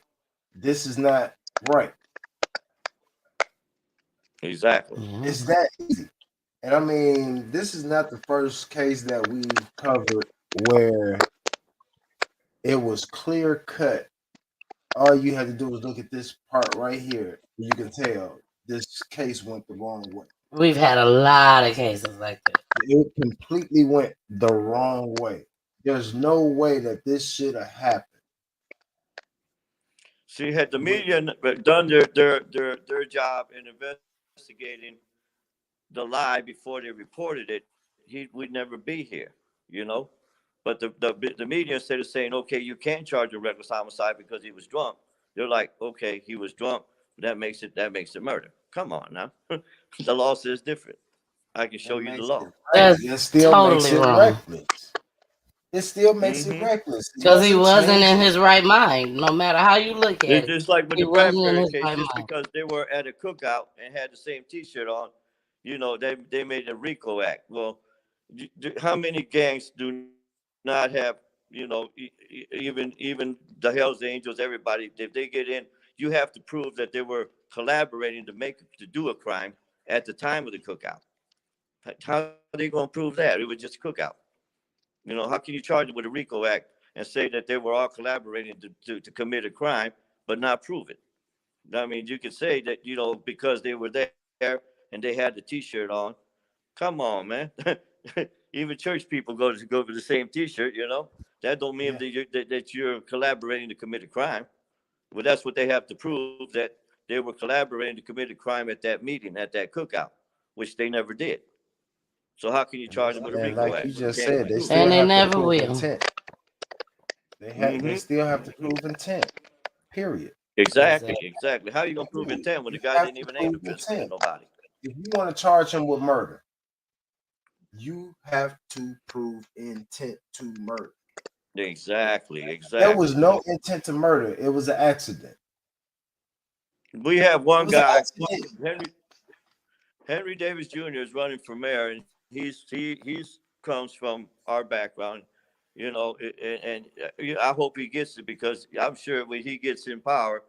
this is not right. exactly. Yeah. It's that easy. And I mean, this is not the first case that we've covered where it was clear cut. All you had to do was look at this part right here. You can tell this case went the wrong way. We've had a lot of cases like that. It completely went the wrong way. There's no way that this should have happened. See, had the With media done their job in investigating the lie before they reported it, we'd never be here. You know, but the media, instead of saying, okay, you can't charge a reckless homicide because he was drunk, they're like, okay, he was drunk. That makes it murder. Come on now, the law says different. I can show that you the makes law. it right. That's It still makes totally it wrong. reckless. It still makes it Hmm. reckless. It Because he doesn't wasn't change in it. his right mind. No matter how you look at It's it, just like with he the wasn't in Bradbury his case, right just mind. because they were at a cookout and had the same T-shirt on, they made a RICO Act. Well, how many gangs do not have, even the Hell's Angels, everybody, if they get in, you have to prove that they were collaborating to do a crime at the time of the cookout. How are they going to prove that? It was just a cookout. How can you charge them with a RICO Act and say that they were all collaborating to commit a crime, but not prove it? I mean, you could say that, because they were there and they had the T-shirt on. Come on, man. Even church people go with the same T-shirt. That don't mean Yeah. that you're collaborating to commit a crime. Well, that's what they have to prove, that they were collaborating to commit a crime at that meeting, at that cookout, which they never did. So how can you charge them with a And RICO like you Act when you just can't said, even they prove it? still And they have to never prove will. intent. They Hmm. still have to prove intent. Period. Exactly, Exactly. exactly. How are you gonna prove Period. intent when the You guy have didn't to even aim the prove pistol at intent. nobody? If you want to charge him with murder, you have to prove intent to murder. Exactly, There was exactly. no intent to murder. It was an accident. We have It one was an guy, accident. Henry Davis Jr. is running for mayor, and he's comes from our background, and I hope he gets it because I'm sure when he gets in power,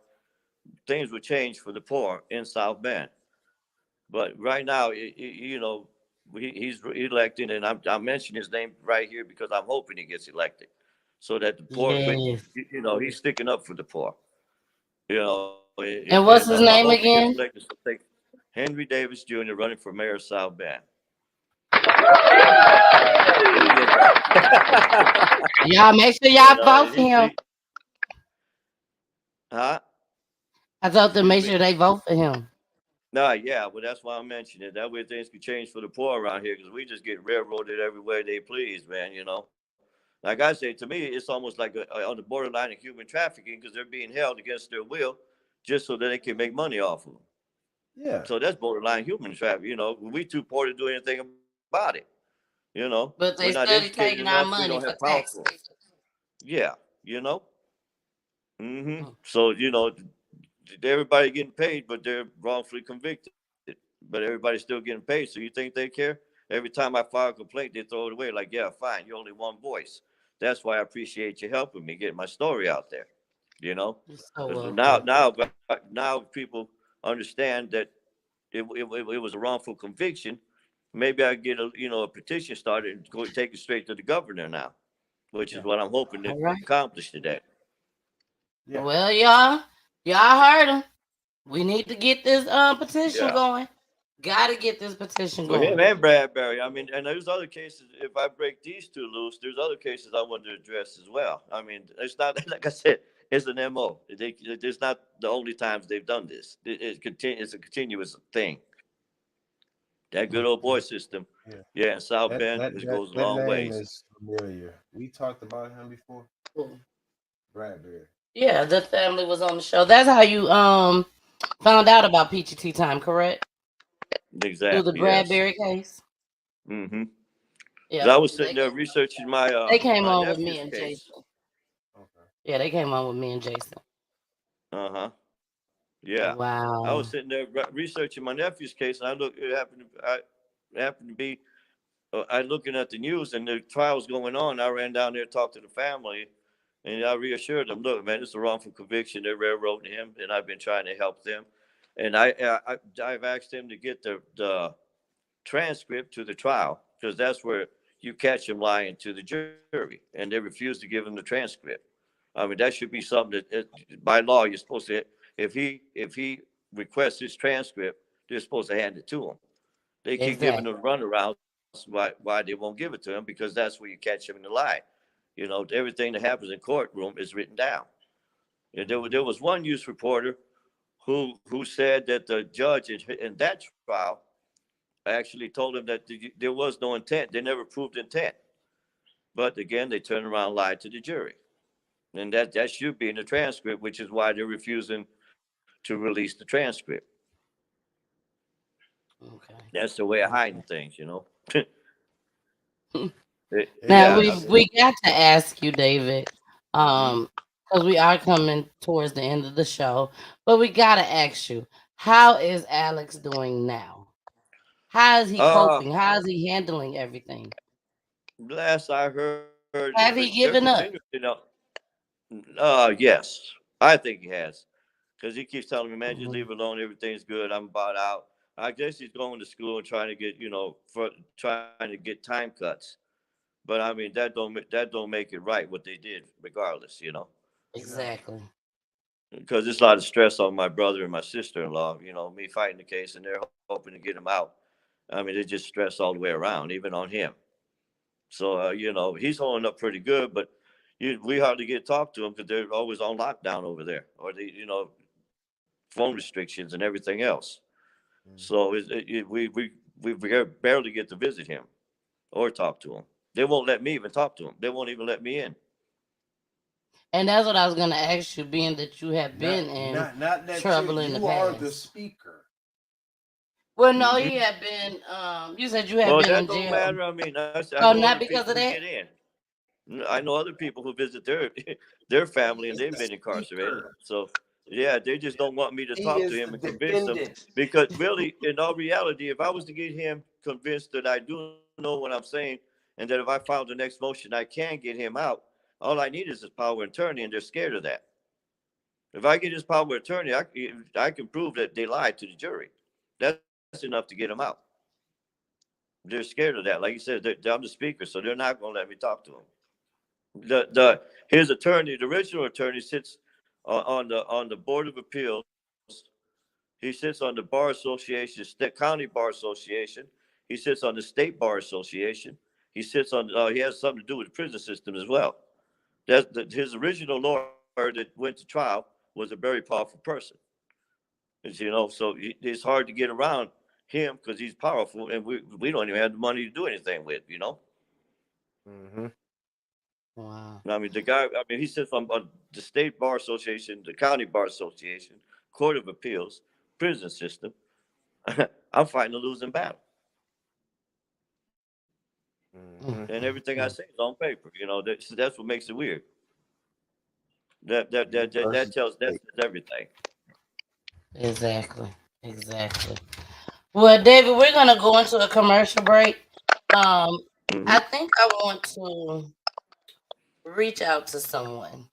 things will change for the poor in South Bend. But right now, he's elected, and I'm mentioning his name right here because I'm hoping he gets elected, so that the poor, but Yes. he's sticking up for the poor. And And I'm what's his hoping he gets name elected. again? So take Henry Davis Jr. running for mayor of South Bend. Y'all make sure And y'all vote for him. huh? I told them Excuse make me. sure they vote for him. Nah, yeah, well, that's why I'm mentioning it. That way things can change for the poor around here because we just get railroaded everywhere they please, man. Like I say, to me, it's almost like on the borderline of human trafficking because they're being held against their will just so that they can make money off of them. Yeah. So that's borderline human trafficking. We too poor to do anything about it. We're But not they educated study enough. taking We our don't have money power for for it. taxes. Yeah, you know. Mm. So everybody getting paid, but they're wrongfully convicted. But everybody's still getting paid. So you think they care? Every time I file a complaint, they throw it away. Like, yeah, fine, you're only one voice. That's why I appreciate you helping me get my story out there. You know, You're so because welcome. now people understand that it was a wrongful conviction, maybe I get a petition started and go take it straight to the governor now, which is Yeah. what I'm hoping to All right. accomplish today. Yeah. Well, y'all heard him. We need to get this petition Yeah. going. Got to get this petition For him going. and Bradbury. I mean, and there's other cases. If I break these two loose, there's other cases I want to address as well. I mean, it's not like I said. It's an MO. It's not the only times they've done this. It's a continuous thing. That good old boy system. Yeah. Yeah, in South That Bend, that which that goes a that long name ways. is familiar. We talked about him before. Cool. Bradbury. Yeah, the family was on the show. That's how you found out about Peachy Tea Time, correct? Through the Exactly. Yes. Bradbury case. Mm-hmm. Because Yeah, I was sitting there researching my they came my on with me nephew's and case. Jason. Okay. Yeah, they came on with me and Jason. Uh-huh. Yeah. I was Wow. sitting there researching my nephew's case, and it happened to be I looking at the news and the trial's going on. I ran down there, talked to the family, and I reassured them, look, man, it's a wrongful conviction. They're railroading him, and I've been trying to help them. And I've asked them to get the transcript to the trial, because that's where you catch him lying to the jury, and they refuse to give him the transcript. I mean, that should be something that by law you're supposed to. If he requests his transcript, they're supposed to hand it to him. They keep giving Exactly. them runarounds why they won't give it to him, because that's where you catch him in the lie. Everything that happens in courtroom is written down. And there was one news reporter who said that the judge in that trial actually told him that there was no intent. They never proved intent. But again, they turned around and lied to the jury. And that should be in the transcript, which is why they're refusing to release the transcript. Okay. That's the way of Okay. hiding things. Now Yeah, It I we mean, we got to ask you, David, mhm. because we are coming towards the end of the show, but we gotta ask you, how is Alex doing now? How is he uh, coping? How is he handling everything? last I heard, Have they're he given continuing. up? Yes, I think he has, because he keeps telling me, man, just leave Mhm. it alone. Everything's good. I'm about out. I guess he's going to school and trying to get, for trying to get time cuts. But I mean, that don't make it right what they did, regardless. No. Exactly. Because it's a lot of stress on my brother and my sister-in-law. Me fighting the case, and they're hoping to get him out. I mean, it's just stress all the way around, even on him. So he's holding up pretty good, but we hardly get to talk to him because they're always on lockdown over there, or phone restrictions and everything else. So Mhm. we barely get to visit him or talk to him. They won't let me even talk to him. They won't even let me in. And that's what I was gonna ask you, being that you have Not been in not that trouble in the you are the past. speaker. Well, no, Hmm. he had been. You said you had Well, been that in don't jail. matter. I mean, I know Oh, other not people because who of get that. in. I know other people who visit their their He family, and is they've the been incarcerated. speaker. So yeah, they just don't want me to He talk to is him the and convince them, defendant. because really, in all reality, if I was to get him convinced that I do know what I'm saying, and that if I filed the next motion, I can get him out, all I need is his power of attorney, and they're scared of that. If I get his power of attorney, I can prove that they lied to the jury. That's enough to get him out. They're scared of that. Like you said, I'm the speaker, so they're not going to let me talk to him. His attorney, the original attorney, sits on the board of appeals. He sits on the bar association, county bar association. He sits on the state bar association. He has something to do with the prison system as well. His original lawyer that went to trial was a very powerful person. So it's hard to get around him because he's powerful, and we don't even have the money to do anything with. Mm-hmm. Wow. I mean, the guy. I mean, he sits on the state bar association, the county bar association, court of appeals, prison system. I'm fighting a losing battle, Mm, Mm-hmm. and mm, everything I say mm. is on paper. That's what makes it weird. That that You that that, that versus tells that state. says everything. Exactly. Exactly. Well, David, we're gonna go into a commercial break. Um, Hmm. I think I want to reach out to someone.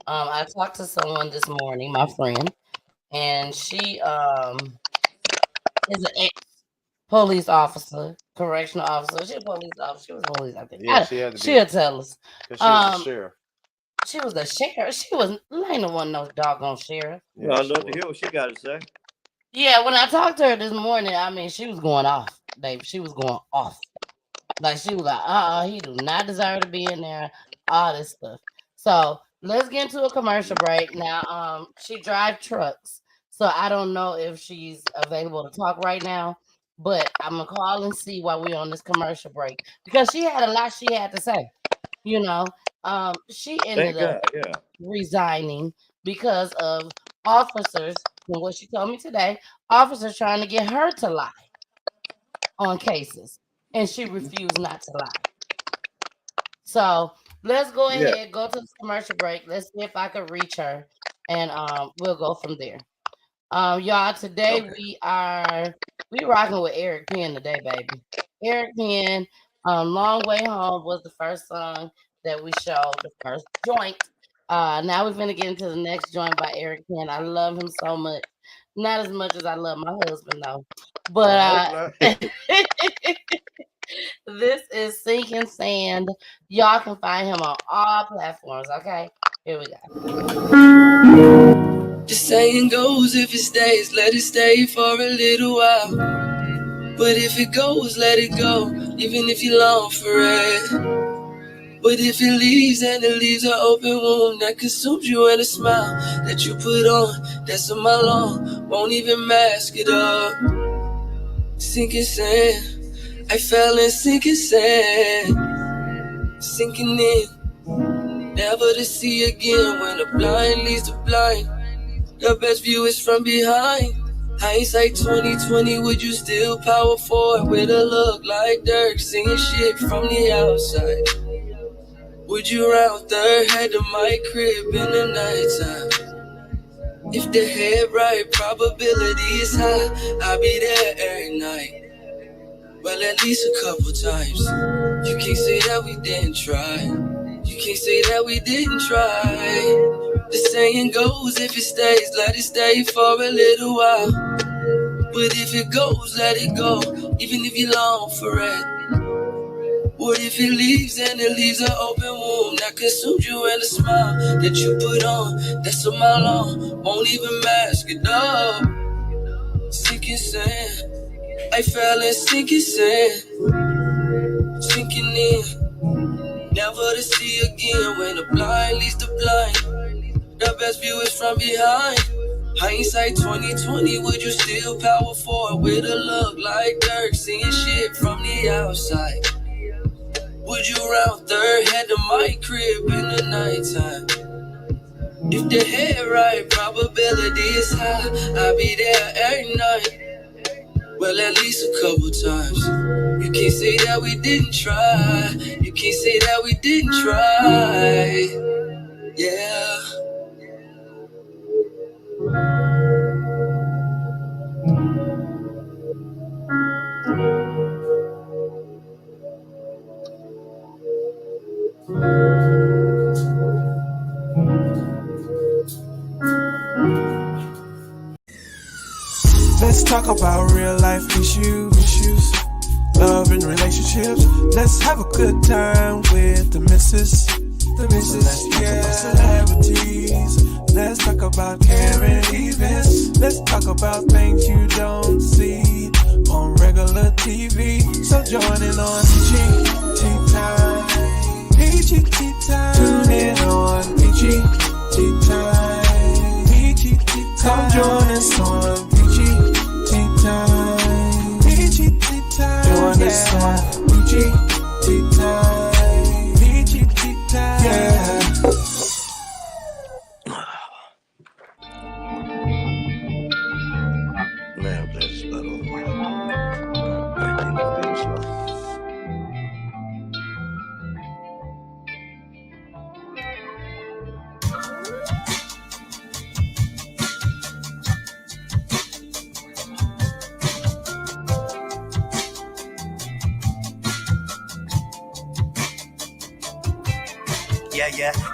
I talked to someone this morning, my friend, and she is an ex-police officer, correctional officer. She a police officer. She was a police, I think. Yeah, she had to be She'll tell us. because she was the sheriff. She was the sheriff. She was ain't no one no doggone sheriff. Yeah, I'd love to hear what she got to say. Yeah, when I talked to her this morning, I mean, she was going off, Dave. She was going off. Like she was like, he do not deserve to be in there. All this stuff. So let's get into a commercial break now. She drives trucks, so I don't know if she's available to talk right now. But I'm gonna call and see while we're on this commercial break because she had a lot she had to say. You know, she ended up resigning because of officers. And what she told me today, officers trying to get her to lie on cases, and she refused not to lie. So let's go ahead, go to the commercial break. Let's see if I can reach her, and we'll go from there. Y'all, today we rocking with Eric Penn today, baby. Eric Penn, Long Way Home was the first song that we showed, the first joint. Now we're gonna get into the next joint by Eric Penn. I love him so much. Not as much as I love my husband though. But this is Sinking Sand. Y'all can find him on all platforms, okay? Here we go. The saying goes, if it stays, let it stay for a little while. But if it goes, let it go, even if you long for it. But if it leaves, and it leaves an open wound that consumes you, and a smile that you put on that's a mile long won't even mask it up. Sinking sand, I fell in sinking sand, sinking in, never to see again. When the blind leads the blind, the best view is from behind. Hindsight 2020, would you still power forward with a look like Dirk, singing shit from the outside? Would you round third, head to my crib in the nighttime? If the head right, probability is high, I'll be there every night. Well, at least a couple times. You can't say that we didn't try. You can't say that we didn't try. The saying goes, if it stays, let it stay for a little while. But if it goes, let it go, even if you long for it. What if it leaves, and it leaves an open wound that consumes you, and a smile that you put on that's a mile long won't even mask it up. Sinking sand, I fell in sinking sand, sinking in, never to see again. When the blind leads the blind, the best view is from behind. Hindsight 2020, would you still power forward with a look like Dirk, seeing shit from the outside? Would you round third, head to my crib in the nighttime? If the head right, probability is high, I'll be there every night. Well, at least a couple times. You can't say that we didn't try. You can't say that we didn't try. Yeah. Let's talk about real life issues, love and relationships. Let's have a good time with the missus. Let's talk about celebrities. Let's talk about current events. Let's talk about things you don't see on regular TV. So join in on PGT Time. PGT Time. Tune in on PGT Time. PGT Time. Come join us on PGT Time. PGT Time. Join us on PGT Time. PGT Time. Yeah. Now that's about all right. I think I'll be slow.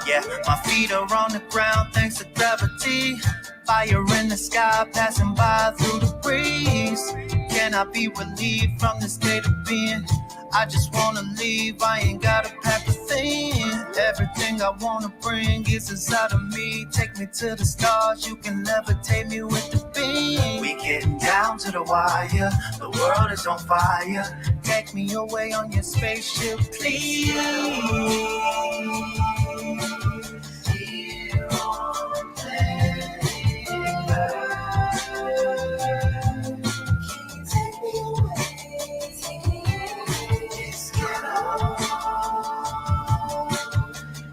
Yeah, my feet are on the ground thanks to gravity. fire in the sky, passing by through the breeze. Can I be relieved from the state of being? I just wanna leave, I ain't gotta pack a thing. Everything I wanna bring is inside of me. Take me to the stars, you can levitate me with the beam. We getting down to the wire, the world is on fire. Take me away on your spaceship, please. Here on planet Earth. Take me away. It's ghetto.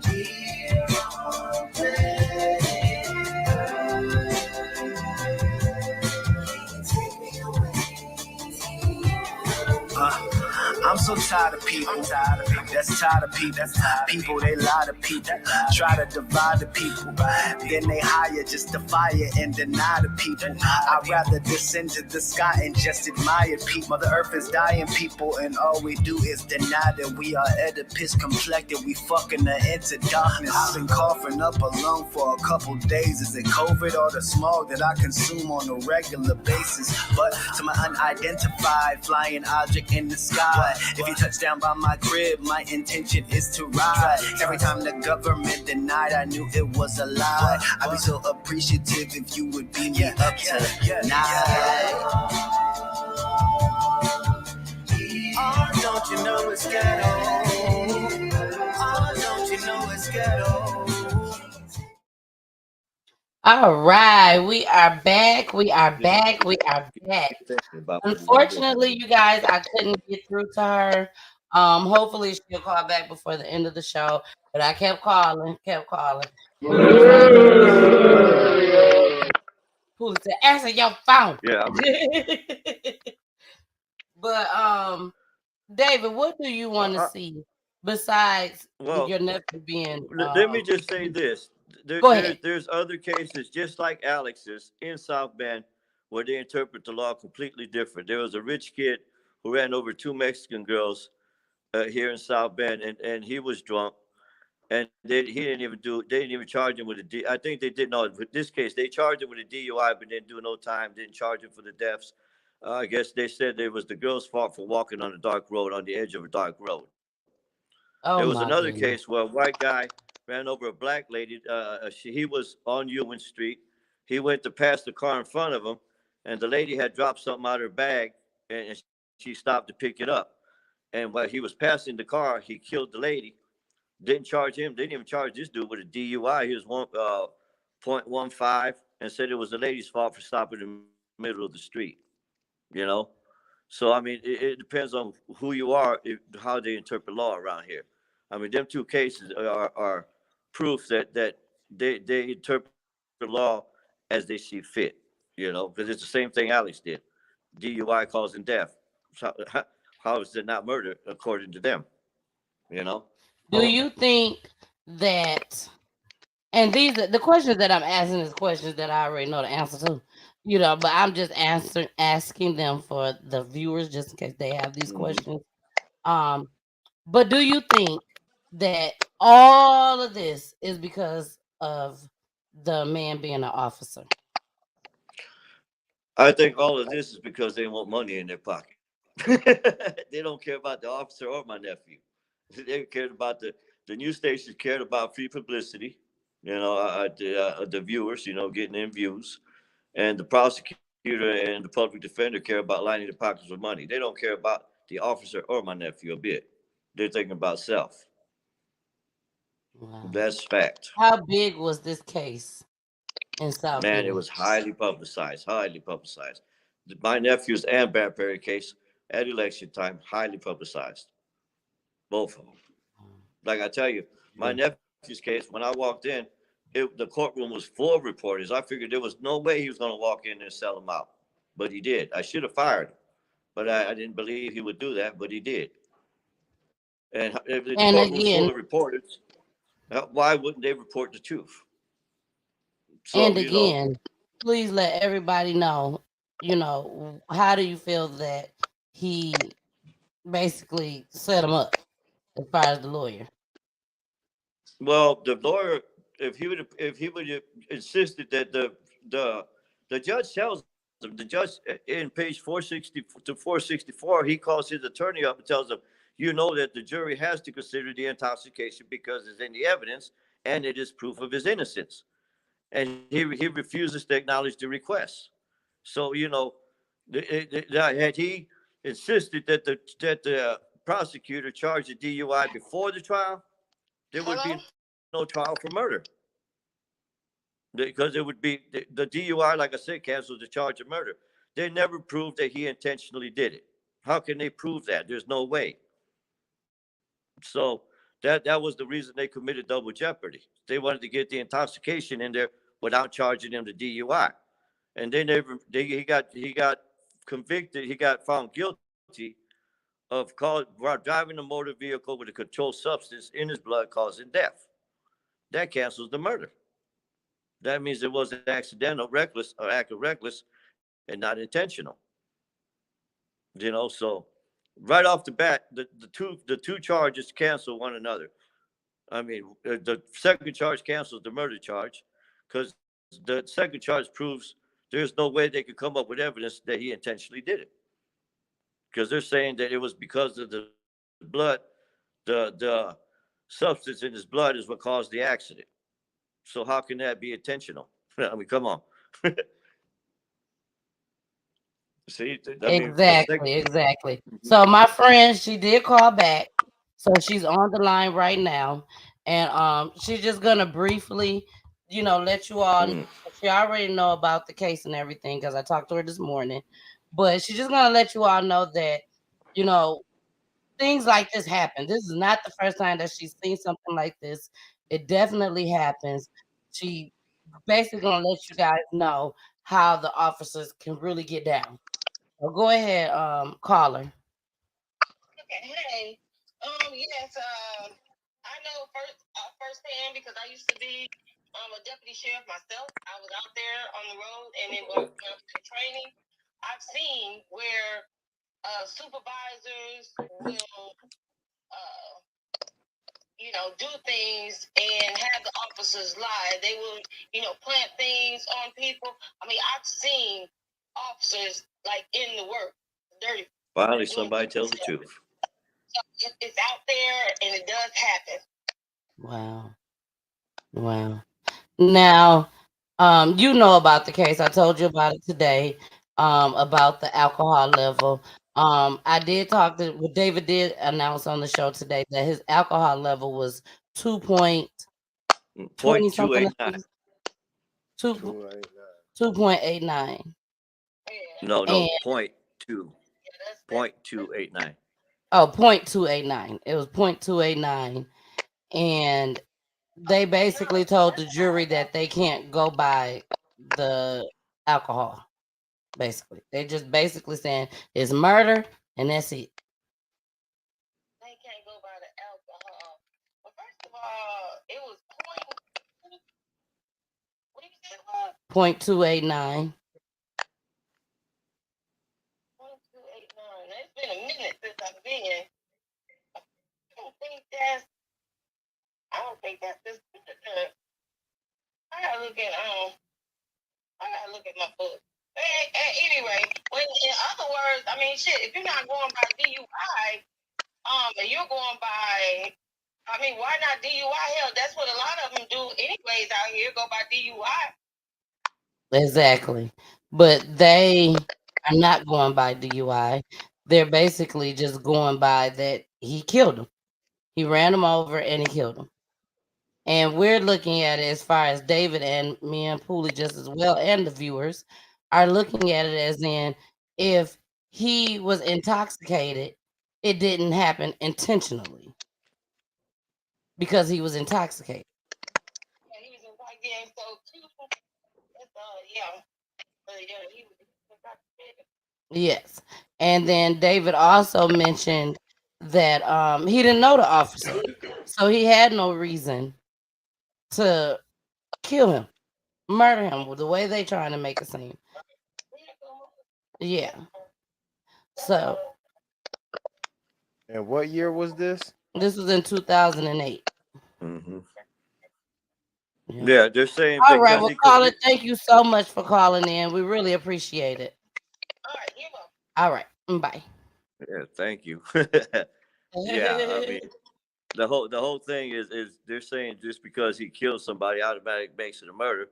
Here on planet Earth. Take me away. I'm so tired of people. That's tired of people. People, they lie to people. Try to divide the people. Then they hire just to fire and deny the people. I'd rather descend to the sky and just admire people. Mother Earth is dying, people, and all we do is deny that we are Oedipus complected. We fucking her into darkness. I've been coughing up a lung for a couple days. Is it COVID or the smog that I consume on a regular basis? But to my unidentified flying object in the sky, if you touch down by my crib, my intention is to ride. Every time the government denied, I knew it was a lie. I'd be so appreciative if you would beam me up tonight. Oh, don't you know it's ghetto? Oh, don't you know it's ghetto? All right, we are back. We are back. We are back. Unfortunately, you guys, I couldn't get through to her. Hopefully she'll call back before the end of the show. But I kept calling. Who said answer your phone? Yeah. But David, what do you want to see besides your nephew being? Let me just say this. Go ahead. There's other cases just like Alex's in South Bend where they interpret the law completely different. There was a rich kid who ran over 2 Mexican girls here in South Bend, and he was drunk, and they didn't even charge him with I think they did. No, in this case, they charged him with a DUI, but didn't do no time. Didn't charge him for the deaths. I guess they said it was the girl's fault for walking on a dark road, on the edge of a dark road. There was another case where a white guy ran over a black lady. He was on Ewan Street. He went to pass the car in front of him, and the lady had dropped something out of her bag, and she stopped to pick it up. And while he was passing the car, he killed the lady. Didn't charge him. Didn't even charge this dude with a DUI. He was 0.15 and said it was the lady's fault for stopping in the middle of the street. You know? So, I mean, it depends on who you are, how they interpret law around here. I mean, them 2 cases are proof that they interpret the law as they see fit, you know, because it's the same thing Alex did. DUI causing death. So, how is it not murder according to them, you know? Do you think that, and these are the questions that I'm asking is questions that I already know the answer to, you know, but I'm just asking them for the viewers just in case they have these questions. But do you think that all of this is because of the man being an officer? I think all of this is because they want money in their pocket. They don't care about the officer or my nephew. They cared about the news stations cared about free publicity, you know, the viewers, you know, getting in views, and the prosecutor and the public defender care about lining the pockets with money. They don't care about the officer or my nephew a bit. They're thinking about self. Wow. That's fact. How big was this case in South Bend? Man, it was highly publicized. My nephew's and Bradbury case at election time, highly publicized. Both of them. Like I tell you, my nephew's case, when I walked in, the courtroom was full of reporters. I figured there was no way he was going to walk in and sell them out. But he did. I should have fired him. But I didn't believe he would do that, but he did. And if the courtroom was full of reporters, why wouldn't they report the truth? So, and again, please let everybody know, you know, how do you feel that he basically set him up as far as the lawyer? Well, the lawyer, if he would have insisted that the judge tells him, the judge in page 460 to 464, he calls his attorney up and tells him, you know that the jury has to consider the intoxication because it's in the evidence and it is proof of his innocence. And he refuses to acknowledge the request. So, had he insisted that the prosecutor charged the DUI before the trial, there would be no trial for murder. Because it would be the DUI, like I said, cancels the charge of murder. They never proved that he intentionally did it. How can they prove that? There's no way. So that was the reason they committed double jeopardy. They wanted to get the intoxication in there without charging him the DUI, and they never. He got convicted. He got found guilty of driving a motor vehicle with a controlled substance in his blood causing death. That cancels the murder. That means it was accidental, reckless, or act of reckless, and not intentional. So right off the bat, the two charges cancel one another. I mean, the second charge cancels the murder charge because the second charge proves there's no way they could come up with evidence that he intentionally did it. Because they're saying that it was because of the blood, the substance in his blood is what caused the accident. So how can that be intentional? I mean, come on. See, I mean, Exactly. So my friend, she did call back. So she's on the line right now. And she's just gonna briefly, let you all know. She already know about the case and everything because I talked to her this morning. But she's just gonna let you all know that, you know, things like this happen. This is not the first time that she's seen something like this. It definitely happens. She basically gonna let you guys know how the officers can really get down. So go ahead, caller. Okay, hey. Yes, I know firsthand because I used to be a deputy sheriff myself. I was out there on the road and it was training. I've seen where supervisors will do things and have the officers lie. They will, plant things on people. I mean, I've seen officers like in the work, dirty. Finally, somebody tells the truth. So it's out there and it does happen. Wow. Now, you know about the case. I told you about it today, about the alcohol level. I did talk to David did announce on the show today that his alcohol level was 2.20 something. 2.289. 2.89. No, 0.2. 0.289. Oh, 0.289. It was 0.289. And they basically told the jury that they can't go by the alcohol. Basically, they just basically saying it's murder and that's it. They can't go by the alcohol. Well, first of all, it was what did you say it was? 0.289. 0.289. It's been a minute since I've been. I don't think that's this. I gotta look at my book. Anyway, in other words, I mean, shit. If you're not going by DUI, and you're going by, I mean, why not DUI? Hell, that's what a lot of them do, anyways. Out here, go by DUI. Exactly, but they are not going by DUI. They're basically just going by that he killed him. He ran him over and he killed him. And we're looking at it as far as David and me and Pooley just as well, and the viewers are looking at it as in if he was intoxicated, it didn't happen intentionally because he was intoxicated. Yeah, he was intoxicated. So, yeah. He was intoxicated. Yes. And then David also mentioned that he didn't know the officer. So he had no reason to kill him, murder him with the way they trying to make it seem. Yeah. So And what year was this? this was in 2008. Mm-hmm. Yeah, they're saying All right. because Well, he caller, committed. thank you so much for calling in. We really appreciate it. All right, you're welcome. All right. Bye. Yeah, thank you. Yeah, I mean the whole thing is they're saying just because he killed somebody automatic makes it a murder.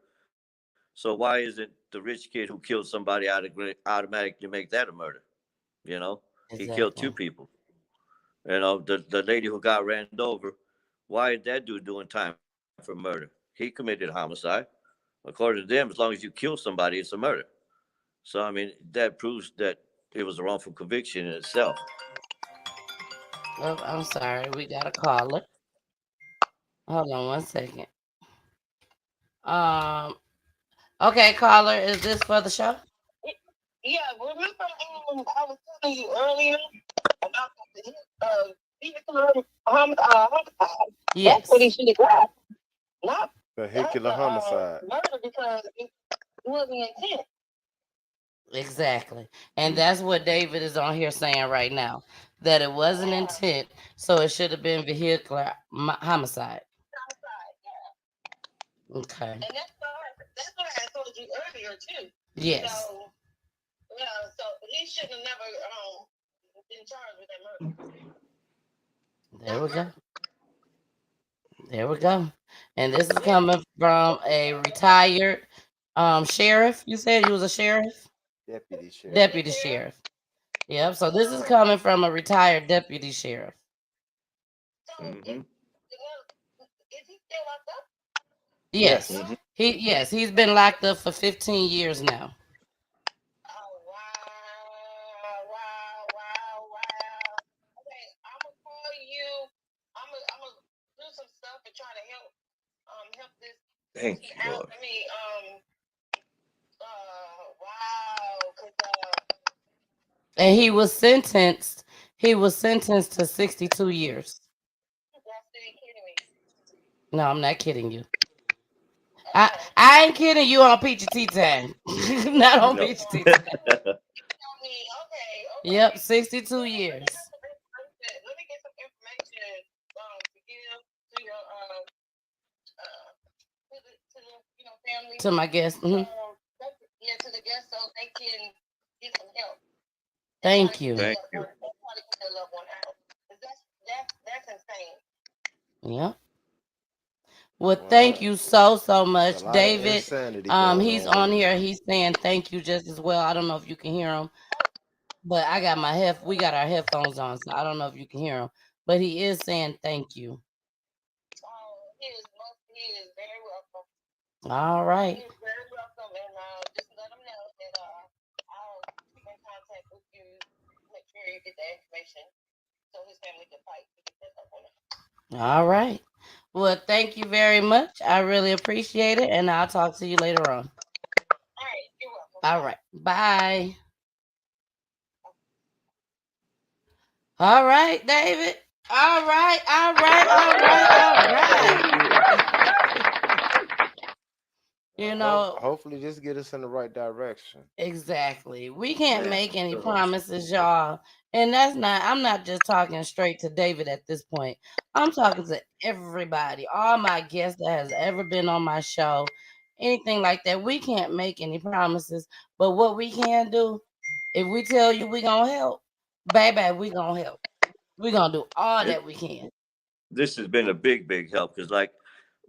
So why isn't the rich kid who killed somebody automatically make that a murder? You know, he killed two Exactly. people. You know, the lady who got ran over. Why is that dude doing time for murder? He committed homicide. According to them, as long as you kill somebody, it's a murder. So I mean, that proves that it was a wrongful conviction in itself. Oh, I'm sorry. We got a caller. Hold on 1 second. Um. Okay, caller, is this for the show? Yeah, remember I was telling you earlier about the vehicular homicide? That's what he Yes. should have got. Not Vehicular homicide. murder because it wasn't intent. Exactly. And that's what David is on here saying right now. That it wasn't intent, so it should have been vehicular homicide. Okay. And that's what I told you earlier too. Yes. So yeah, so he should have never been charged with that murder. There we go. There we go. And this is coming from a retired sheriff. You said he was a sheriff? Deputy sheriff. Deputy sheriff. Yep. So this is coming from a retired deputy sheriff. So Hmm. is he still locked up? Yes. Hmm. He's been locked up for 15 years now. Oh wow. Okay, I'm gonna call you. I'm gonna do some stuff and try to help this Thank person you, out. Lord. I mean, wow, 'cause And he was sentenced to 62 years. y'all still kidding me. No, I'm not kidding you. I ain't kidding you on Peachy Tea Time. Not on No. Peachy Tea Time. Okay. Yep, 62 years. Let me get some information to give to your to the family. To my guest. Yeah, to the guests so they can get some help. Thank you. Thank you. Try to get their loved one out. 'Cause that's insane. Yep. Well, Wow. thank you so much, There's a lot of David. insanity going He's on here. He's saying thank you just as well. I don't know if you can hear him, but we got our headphones on, so I don't know if you can hear him. But he is saying thank you. Oh, he is very welcome. All right. He is very welcome, and just let him know that I'll keep in contact with you. Make sure you get the information so his family can fight to get that stuff on it. All right. Well, thank you very much. I really appreciate it, and I'll talk to you later on. All right, you're welcome. All right. Bye. All right, David. All right. You know, hopefully this get us in the right direction. exactly. We can't Man, make any so- promises, y'all. And I'm not just talking straight to David at this point. I'm talking to everybody, all my guests that has ever been on my show, anything like that. We can't make any promises, but what we can do, if we tell you we gonna help, baby, we gonna help. We gonna do all that we can. this has been a big help because, like,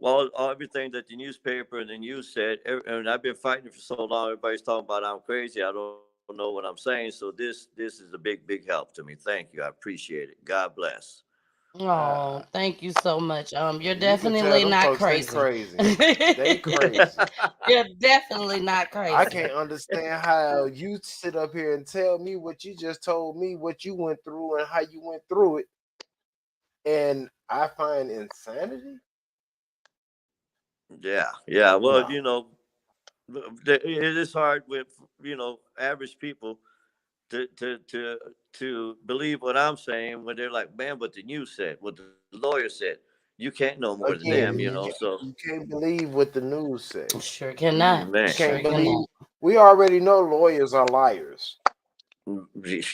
all everything that the newspaper and the news said, and I've been fighting for so long. Everybody's talking about I'm crazy. I don't know what I'm saying. So this is a big help to me. Thank you. I appreciate it. God bless. Oh, thank you so much. You're You can definitely tell them not folks they crazy. crazy. They crazy. You're definitely not crazy. I can't understand how you sit up here and tell me what you just told me, what you went through and how you went through it. And I find insanity. Yeah. Well, No. it is hard with average people to believe what I'm saying when they're like, man, what the news said, what the lawyer said. You can't know more than them, Again, So you can't believe what the news says. Sure cannot. man, You Sure can't believe. cannot. We already know lawyers are liars.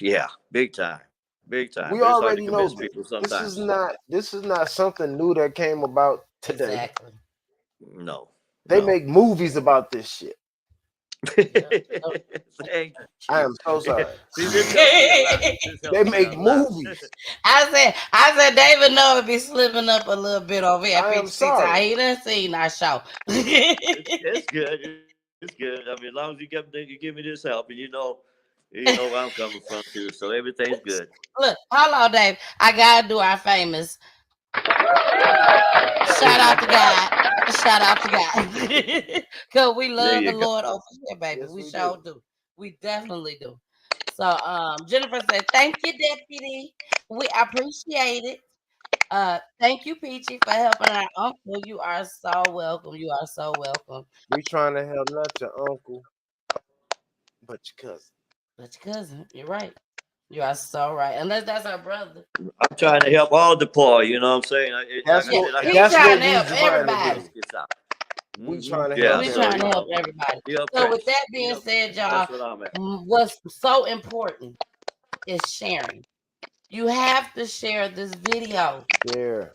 yeah, big time. But it's hard to We convince already people know sometimes. this is not something new that came about today. Exactly. No. They No. make movies about this shit. Thank I you. am so sorry. See, this helps me a lot. This helps They me make a lot. movies. I said, David know it be slipping up a little bit over here. I am PGT time. sorry. He done seen our show. It's good. It's good. I mean, as long as you give me this help, and you know where I'm coming from too. So everything's good. Look, hold on, Dave. I gotta do our famous shout out to God. Shout out to God. Cause we There love you the go. Lord over here, baby. Yes, we we sure do. do. We definitely do. So Jennifer said, thank you, Deputy. We appreciate it. Thank you, Peachy, for helping our uncle. You are so welcome. You are so welcome. We trying to help not your uncle, but your cousin. But your cousin, you're right. You are so right. Unless that's our brother. I'm trying to help all the poor. You know what I'm saying? That's Like I Yeah, said, I what. help he's That's trying what to we help trying to everybody. do. kids out. We trying to Yeah, help We so trying to help everybody. everybody. he help So with Chris. that He being help said, Chris. y'all, That's what I'm at. what's so important is sharing. You have to share this video. Yeah.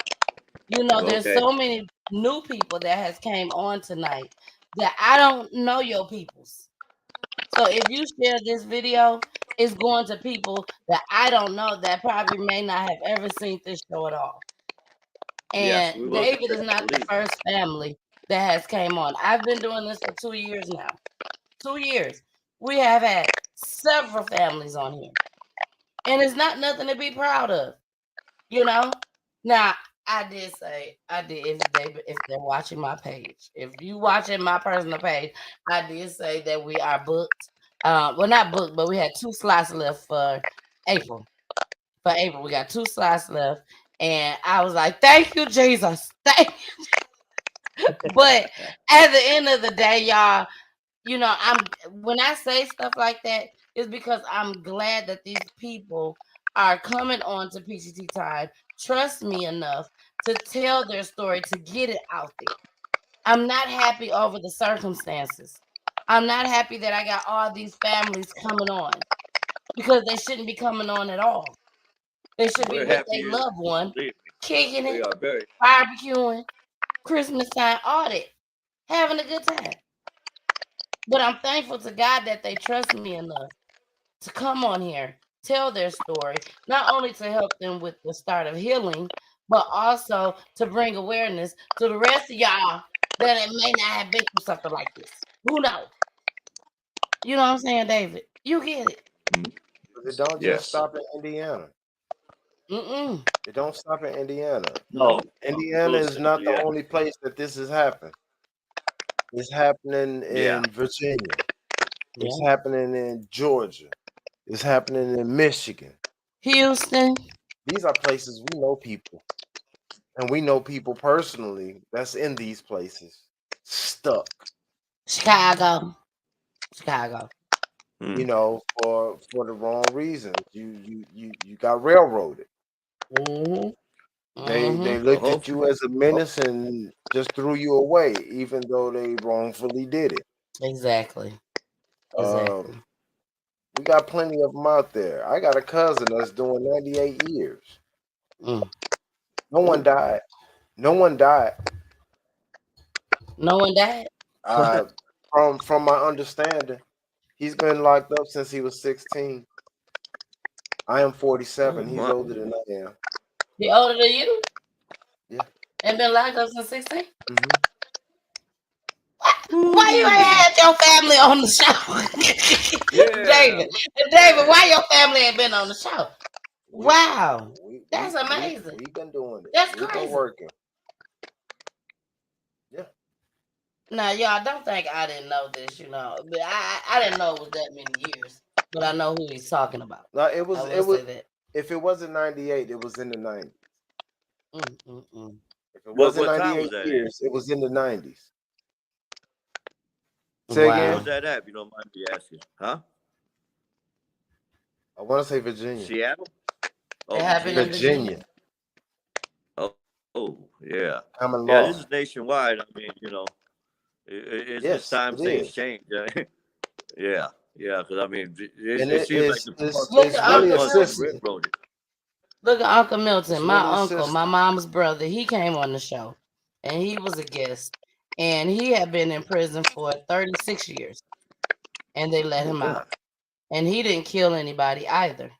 You know, there's Okay. so many new people that has came on tonight that I don't know your peoples. So if you share this video, it's going to people that I don't know that probably may not have ever seen this show at all. Yes, we And will do David is that. not the Believe me. first family that has came on. I've been doing this for 2 years now. 2 years. We have had several families on here. And it's not nothing to be proud of. You know? Now, I did if they're watching my page, if you watching my personal page, I did say that we are booked. Well, not booked, but we had 2 slots left for April. For April, we got 2 slots left, and I was like, "Thank you, Jesus, thank." But at the end of the day, y'all, you know, when I say stuff like that, it's because I'm glad that these people are coming on to PCT Time, trust me enough to tell their story, to get it out there. I'm not happy over the circumstances. I'm not happy that I got all these families coming on because they shouldn't be coming on at all. They should be We're with happy their you. loved one, Believe kicking me. We it, are very. barbecuing, Christmas time, all that, having a good time. But I'm thankful to God that they trust me enough to come on here, tell their story, not only to help them with the start of healing, but also to bring awareness to the rest of y'all that it may not have been through something like this. Who knows? You know what I'm saying, David? You get it. But it don't just Yes. stop in Indiana. Mm-mm. It don't stop in Indiana. No. Indiana We'll is see. not the Yeah. only place that this has happened. It's happening Yeah. in Virginia. It's Yeah. happening in Georgia. It's happening in Michigan. Houston, These are places we know people. And we know people personally that's in these places stuck, Chicago. you know, for the wrong reasons. You got railroaded. Mm-hmm. They Mm-hmm. looked at Hopefully. you as a menace and just threw you away, even though they wrongfully did it. Exactly. Um, we got plenty of them out there. I got a cousin that's doing 98 years. Mm. No one died. No one died. No one died. Uh, from my understanding, he's been locked up since he was 16. I am 47. Oh, He's Wow. older than I am. He older than you? Yeah. And been locked up since 16? Mm-hmm. Why you ain't had your family on the show? Yeah. David, why your family ain't been on the show? Wow. That's amazing. We've been doing it. That's We've been crazy. working. Yeah. Now, y'all don't think I didn't know this, you know. But I didn't know it was that many years. But I know who he's talking about. No, I will say that. if it wasn't 98, it was in the 90s. If it What wasn't time was 98 that in? years, it was in the 90s. Say Wow. Where again? was that at? If you don't mind me asking. Huh? I want to say Virginia. Seattle? Oh, It happened in Virginia. Oh, yeah. Common Yeah, law. this is nationwide. I mean, it's Yes, time it things is. change. Yeah, because I mean, And it seems like the it's Look park at really Uncle a must be Milton. system. railroaded. Look at Uncle Milton, It's my really a uncle, my system. mom's brother. He came on the show, and he was a guest. and he had been in prison for 36 years, and they let him out. And he didn't kill anybody either.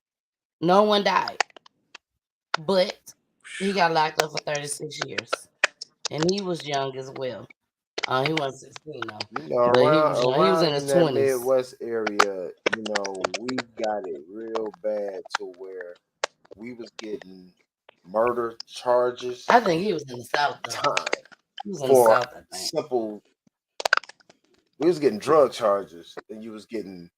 No one died, but he got locked up for 36 years, and he was young as well. He wasn't 16 though, You know, but he was young. He was around in in his that 20s. Midwest area, we got it real bad to where we was getting murder charges I think he was in the South though. time He was in the for South, I think. simple. We was getting drug charges, and you was getting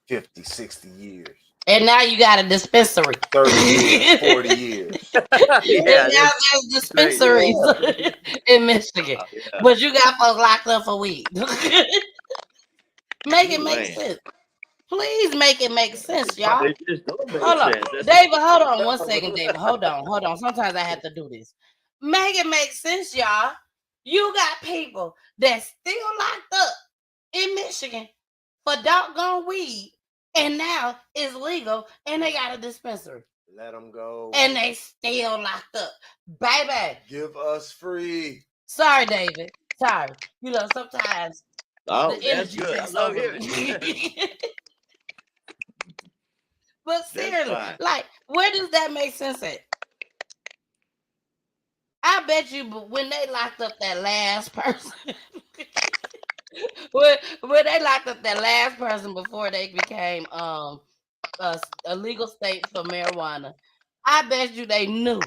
50, 60 years, And now you got a dispensary. 30 years, 40 years. And Yeah, now that's there's great. dispensaries Yeah. in Michigan, Yeah. but you got folks locked up for weed. Make it Ooh, make man. sense. Please make it make sense, y'all. It just don't make Hold on. sense. That's David, hold on one second, David. Hold on. Sometimes I have to do this. Make it make sense, y'all. You got people that still locked up in Michigan for doggone weed, and now it's legal, and they got a dispensary, Let them go. and they still locked up. Baby. Give us free. Sorry, David. Sorry. Sometimes oh, the that's energy good. I takes love over hearing me. it. But That's seriously, fine. like, where does that make sense at? I bet you, but when they locked up that last person, when they locked up that last person before they became a legal state for marijuana, I bet you they knew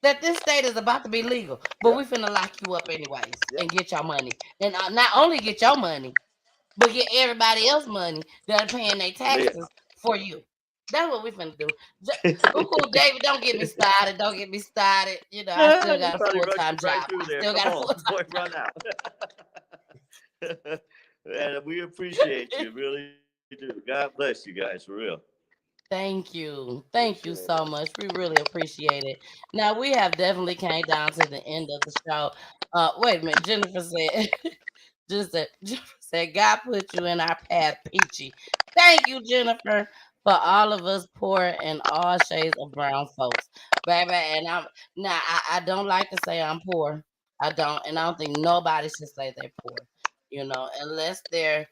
that this state is about to be legal, but we finna lock you up anyways and get your money, and not only get your money, but get everybody else money that are paying their Yeah. taxes for you. That's what we finna do. Ooh, David, don't get me started. Don't get me started. I still You got a probably full-time rushed right job. through I there. still Come got a on, full-time boy, run out. And we appreciate you, really do. God bless you guys, for real. Thank you. Thank you so much. We really appreciate it. Now we have definitely came down to the end of the show. Wait a minute. Jennifer said Jennifer said God put you in our path, Peachy. Thank you, Jennifer, for all of us poor and all shades of brown folks. Baby, and I don't like to say I'm poor. I don't, and I don't think nobody should say they're poor, unless they're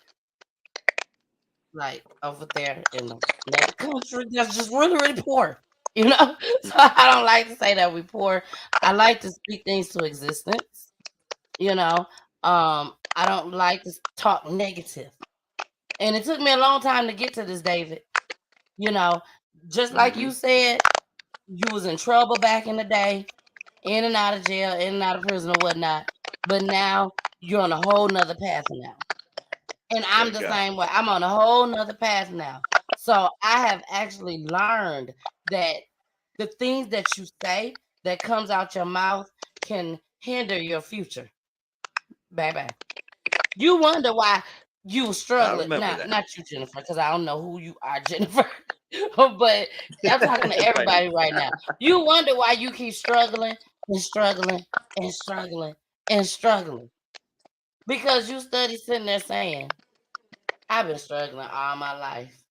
like over there in another country that's just really, really poor. So I don't like to say that we poor. I like to speak things to existence. I don't like to talk negative. And it took me a long time to get to this, David. Just like you said, you was in trouble back in the day, in and out of jail, in and out of prison or whatnot. But now you're on a whole nother path now. And I'm Thank the God. same way. I'm on a whole nother path now. So I have actually learned that the things that you say that comes out your mouth can hinder your future. Baby. You wonder why you were I struggling. remember Now, that. not you, Jennifer, because I don't know who you are, Jennifer. But I'm talking to Right. everybody right now. You wonder why you keep struggling and struggling and struggling and struggling. Because you study sitting there saying, I've been struggling all my life.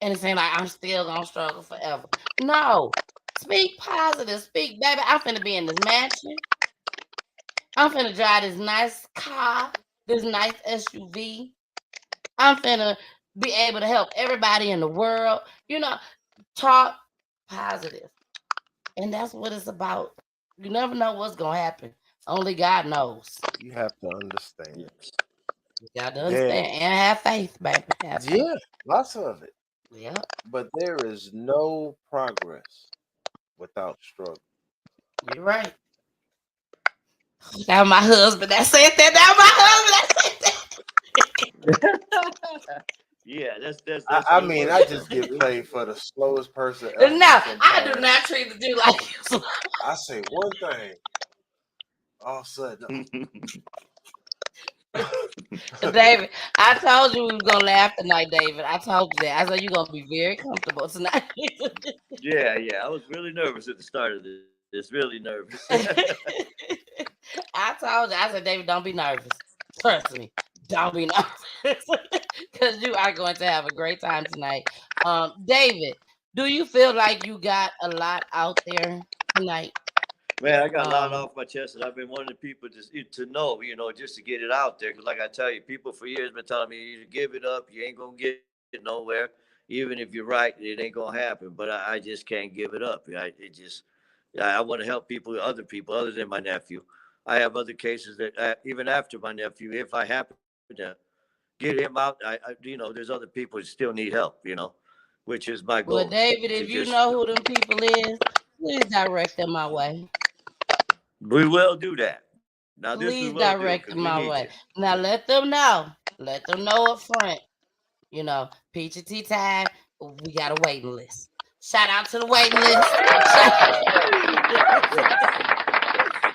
And it seems like I'm still gonna struggle forever. No. Speak positive. Speak, baby. I'm finna be in this mansion. I'm finna drive this nice car, this nice SUV. I'm finna be able to help everybody in the world. Talk positive. And that's what it's about. You never know what's gonna happen. Only God knows. You have to understand. Yes. You got to Yeah. understand and have faith, baby. Have faith. Yeah, lots of it. Yeah. But there is no progress without struggle. You're right. That was my husband that said that. That was my husband that said that. Yeah, that's I good mean, work, I though. just get played for the slowest person No, ever I do sometimes. not treat the dude like you. I say one thing, all of a sudden, David, I told you we was gonna laugh tonight, David. I told you that. I said you're gonna be very comfortable tonight. Yeah, I was really nervous at the start of this. Really nervous. I told you. I said, David, don't be nervous. Trust me, don't be nervous, because you are going to have a great time tonight. David, do you feel like you got a lot out there tonight? Man, I got a lot Um, off my chest, and I've been wanting people to know, just to get it out there. Because, like I tell you, people for years been telling me, you give it up, you ain't gonna get nowhere. Even if you're right, it ain't gonna happen. But I just can't give it up. I want to help people, other people, other than my nephew. I have other cases that even after my nephew, if I happen to get him out, there's other people that still need help. Which is my well, goal David, to if you just. know who them people is, please direct them my way. We will do that. Now this we will Please do because we direct them need my you. way. Now let them know. Let them know up front. You know, Peachy Tea Time, we got a waiting list. Shout out to the waiting list.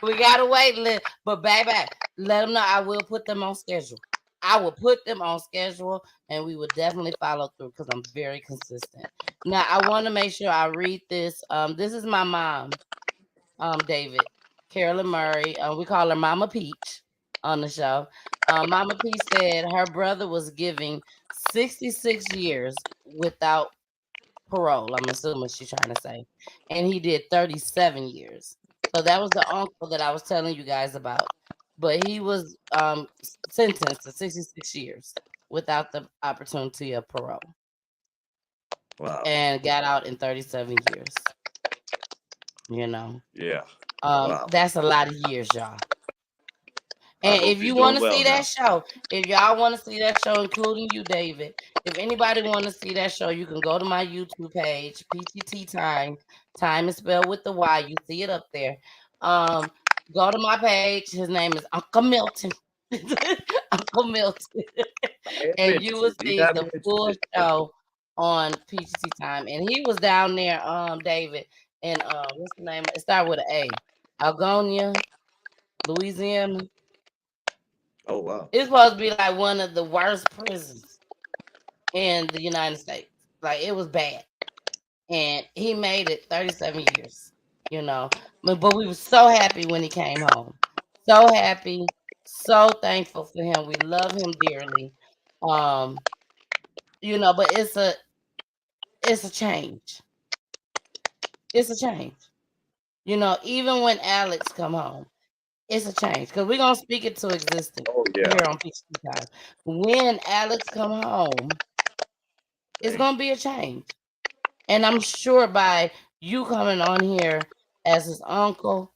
We got a waiting list. But baby, let them know I will put them on schedule. I will put them on schedule and we will definitely follow through because I'm very consistent. Now I want to make sure I read this. This is my mom, David, Carolyn Murray. We call her Mama Peach on the show. Mama Peach said her brother was giving 66 years without parole. I'm assuming she's trying to say. And he did 37 years. So that was the uncle that I was telling you guys about. But he was sentenced to 66 years without the opportunity of parole Wow. and got out in 37 years. You know, Yeah. Wow. that's a lot of years, y'all. I And hope if he's you want doing to see well that now. show, if y'all want to see that show, including you, David, if anybody want to see that show, you can go to my YouTube page, PTT Time. Time is spelled with the Y. You see it up there. Um, Go to my page. His name is Uncle Milton. Uncle Milton. I am And you will interested. You see got the me full interested. show on PTT Time. And he was down there, David, and what's the name? It started with an A. Algonia, Louisiana. Oh wow. It's supposed to be like one of the worst prisons in the United States. Like it was bad. And he made it 37 years, you know. But we were so happy when he came home. So happy, so thankful for him. We love him dearly. Um, but it's a change. It's a change. Even when Alex come home, it's a change. Because we're gonna speak it to existence Oh yeah. here on Peach Time. When Alex come home, it's Thank you. gonna be a change. And I'm sure by you coming on here as his uncle,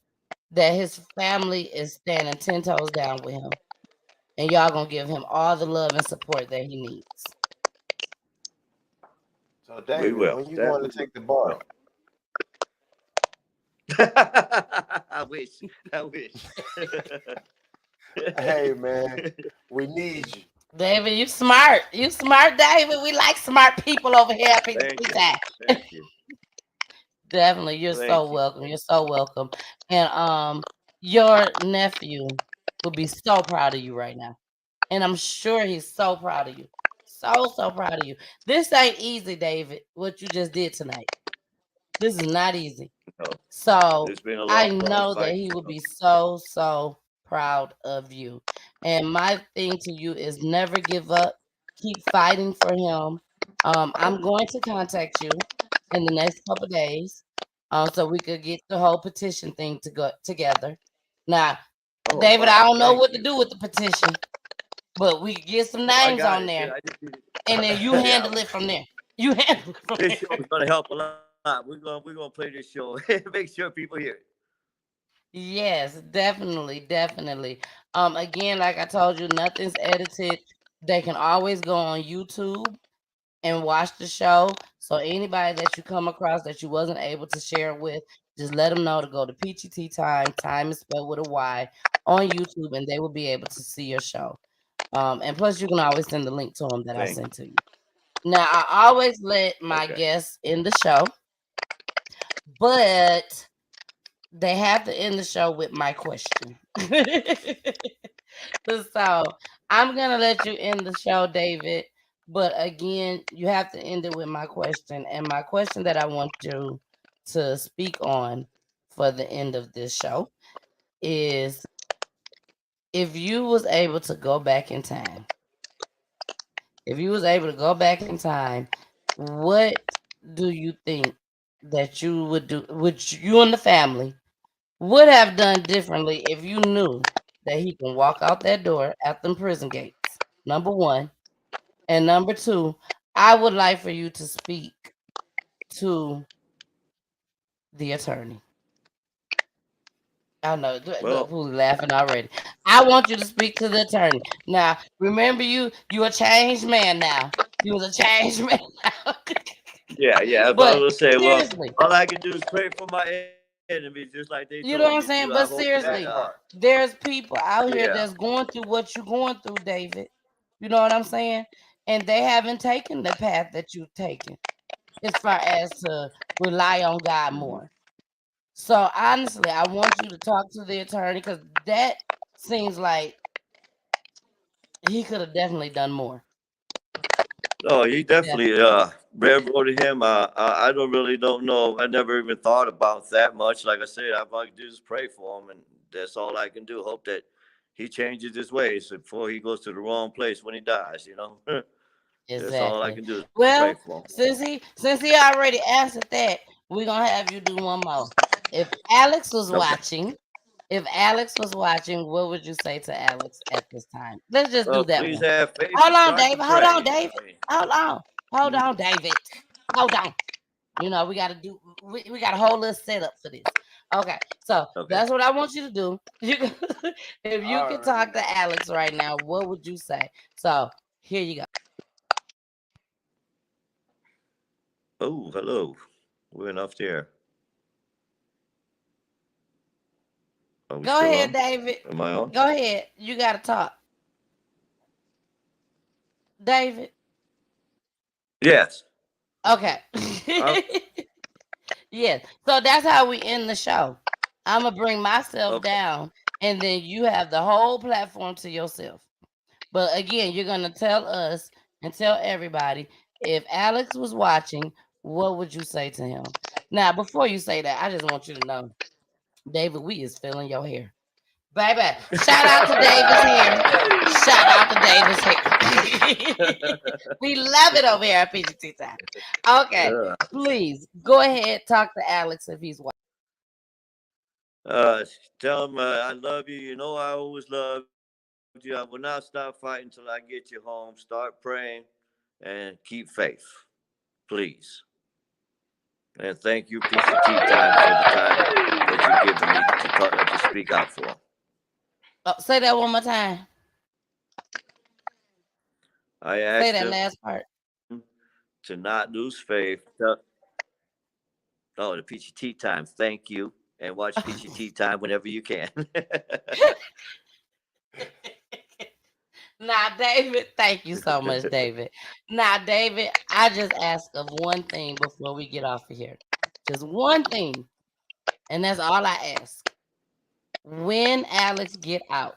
that his family is standing 10 toes down with him. And y'all gonna give him all the love and support that he needs. So We David, will. when you That going we to take the bar? will. I wish. I wish. Hey man, we need you. David, you smart. You smart, David. We like smart people over here at Thank PTT you. Time. Thank you. Definitely. You're so Thank you. welcome. You're so welcome. And your nephew will be so proud of you right now. And I'm sure he's so proud of you. So proud of you. This ain't easy, David, what you just did tonight. This is not easy. No, So it's been a I long know that fight. he will be so proud of you. And my thing to you is never give up. Keep fighting for him. I'm going to contact you in the next couple days, so we could get the whole petition thing to go together. Now, Oh David, I wow. don't know Thank what to you. do with the petition, but we can get some Oh, I names got on it. there, I just need and then you yeah. handle it from there. You handle it from This there. show is gonna help a lot. We're gonna play this show. Make sure people hear it. Yes, definitely. Again, like I told you, nothing's edited. They can always go on YouTube and watch the show. So anybody that you come across that you wasn't able to share with, just let them know to go to Peachy Tea Time. Time is spelled with a Y on YouTube, and they will be able to see your show. And plus, you can always send the link to them that I Thank sent to you. Now, I always let you. my Okay. guests in the show, but they have to end the show with my question. So I'm gonna let you end the show, David. But again, you have to end it with my question. And my question that I want you to speak on for the end of this show is, if you was able to go back in time, if you was able to go back in time, what do you think that you would do? Would you and the family, would have done differently if you knew that he can walk out that door at them prison gates? Number one. And number two, I would like for you to speak to the attorney. I know. Look, Well, who's laughing already. I want you to speak to the attorney. Now, remember you a changed man now. You was a changed man now. yeah. If I But was gonna say, well, seriously, all I can do is pray for my enemies, just like they told me you to know what do. I'm I saying? hope But that. seriously, there's people out Yeah. here that's going through what you're going through, David. You know what I'm saying? And they haven't taken the path that you've taken as far as to rely on God Hmm. more. So honestly, I want you to talk to the attorney because that seems like he could have definitely done more. Oh, he definitely Definitely. railroaded him. Don't know. I never even thought about that much. Like I said, all I can do is pray for him, and that's all I can do. Hope that he changes his ways before he goes to the wrong place when he dies. That's all I Exactly. can do is pray Well, for him. since he already answered that, we're gonna have you do one more. If Alex was Okay. watching, if Alex was watching, what would you say to Alex at this time? Let's just do that Please one. have faith Hold and on, start to David. Hold on, pray. I David. mean, Hold on. Hold on, David. Hold on. You know, we got a whole little setup for this. Okay, so okay. that's what I want you to do. If you I could already talk to know. Alex right now, what would you say? So here you go. Oh, hello. We're enough there. Are we Go still ahead, on? David. Am I on? Go ahead. You gotta talk. David. Yes. Okay. Uh, Yes. So that's how we end the show. I'm gonna bring myself okay. down, and then you have the whole platform to yourself. But again, you're gonna tell us and tell everybody if Alex was watching, what would you say to him? Now, before you say that, I just want you to know, David, we is feeling your hair. Baby, shout out to David's hair. Shout out to David's hair. We love it over here at PGT Time. Okay, Yeah. please go ahead, talk to Alex if he's watching. Uh, Tell him I love you. You know I always loved you. I will not stop fighting until I get you home. Start praying and keep faith, please. And thank you, PCT Time, for the time that you've given me to speak out for. Oh, say that one more time. I Say asked that him last part. to not lose faith. Oh, the PCT Time. Thank you. And watch PCT Time whenever you can. Now, David, thank you so much, David. Now, David, I just ask of one thing before we get off of here. Just one thing, and that's all I ask. When Alex get out,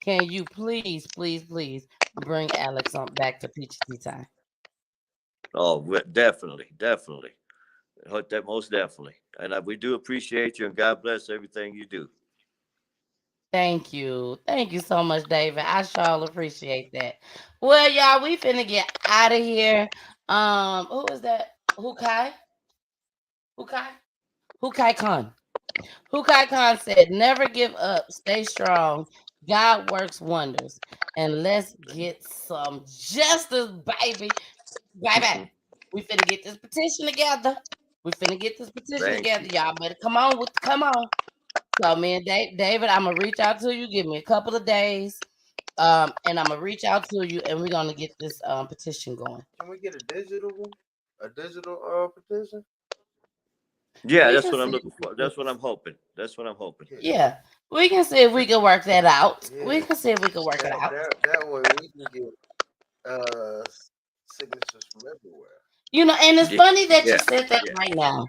can you please, please, please bring Alex on back to PGT Time? Oh, definitely. That most definitely. And we do appreciate you, and God bless everything you do. Thank you. Thank you so much, David. I sure appreciate that. Well, y'all, we finna get out of here. Who is that? Hukai? Hukai? Hukai Khan. Hukai Khan said, never give up, stay strong. God works wonders. And let's get some justice, baby. Baby. We finna get this petition together. We finna get this petition Thank together. you. Y'all better come on. So me and David, I'm gonna reach out to you. Give me a couple of days. And I'm gonna reach out to you and we're gonna get this petition going. Can we get a digital one? A digital petition? Yeah, We that's can what I'm see. looking for. That's what I'm hoping. That's what I'm hoping. Yeah. Yeah. We can see if we can work that out. We Yeah. can see if we can work it out. That way we can get signatures from everywhere. You know, and it's Yeah, funny that yeah, you said that yeah. right now.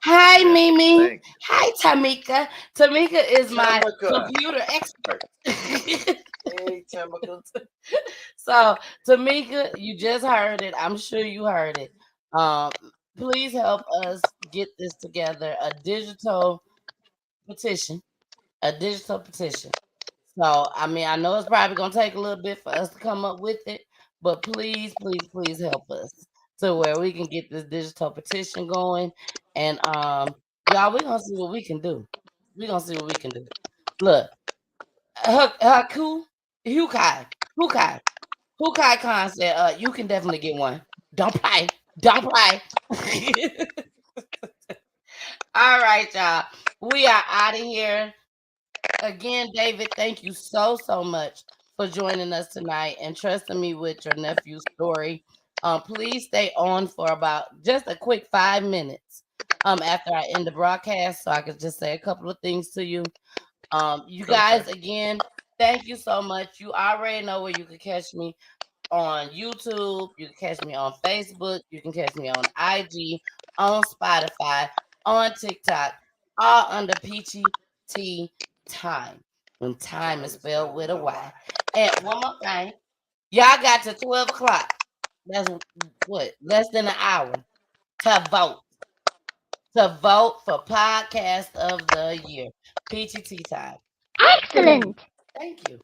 Hi, Mimi. Thank you. Hi, Tamika. Tamika is my Tamika. computer expert. Hey, Tamika. So, Tamika, you just heard it. I'm sure you heard it. Um, please help us get this together. Petition. A digital petition. So, I mean, I know it's probably gonna take a little bit for us to come up with it, but please, please, please help us to where we can get this digital petition going. And y'all, we're gonna see what we can do. We gonna see what we can do. Look, Hukai Khan said, you can definitely get one. Don't play. Don't play. All right, y'all. We are out of here. Again, David, thank you so much for joining us tonight and trusting me with your nephew's story. Please stay on for about just a quick 5 minutes after I end the broadcast so I can just say a couple of things to you. You guys, again, thank you so much. You already know where you can catch me on YouTube. You can catch me on Facebook. You can catch me on IG, on Spotify, on TikTok, all under Peachy T Time. When time is spelled with a Y. And one more thing, y'all got to 12 o'clock. That's what, less than an hour to vote. To vote for Podcast of the Year. Peachy Tea Time. Excellent. Thank you.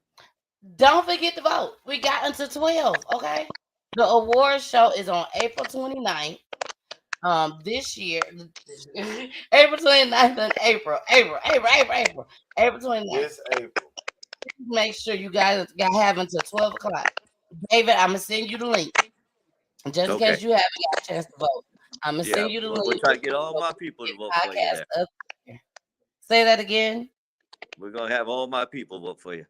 Don't forget to vote. We got until 12, okay? The award show is on April 29th. This year, April 29th and April 29th. Yes, April. Make sure you guys have until 12 o'clock. David, I'm going to send you the link. Just in case you haven't got a chance to vote. I'm going to send you the link. We'll try to get all my people to vote for you. Say that again. We're going to have all my people vote for you.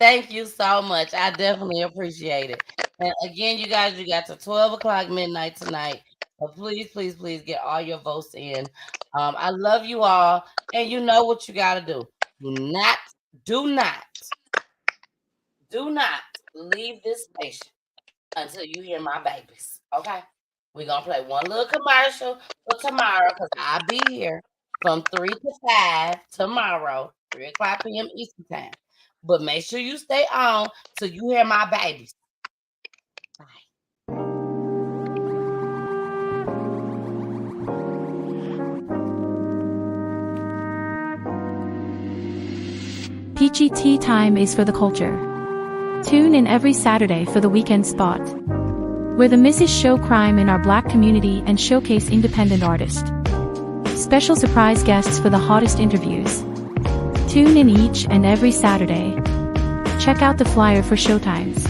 Thank you so much. I definitely appreciate it. And again, you guys, you got to 12 o'clock midnight tonight. So please get all your votes in. I love you all. And you know what you got to do. Do not leave this station until you hear my babies. Okay? We're going to play one little commercial for tomorrow because I'll be here from 3 to 5 tomorrow, 3 o'clock p.m. Eastern Time. But make sure you stay on till you hear my babies. Bye. Peachy Tea Time is for the culture. Tune in every Saturday for the Weekend Spot, where the misses show crime in our Black community and showcase independent artists. Special surprise guests for the hottest interviews. Tune in each and every Saturday. Check out the flyer for showtimes.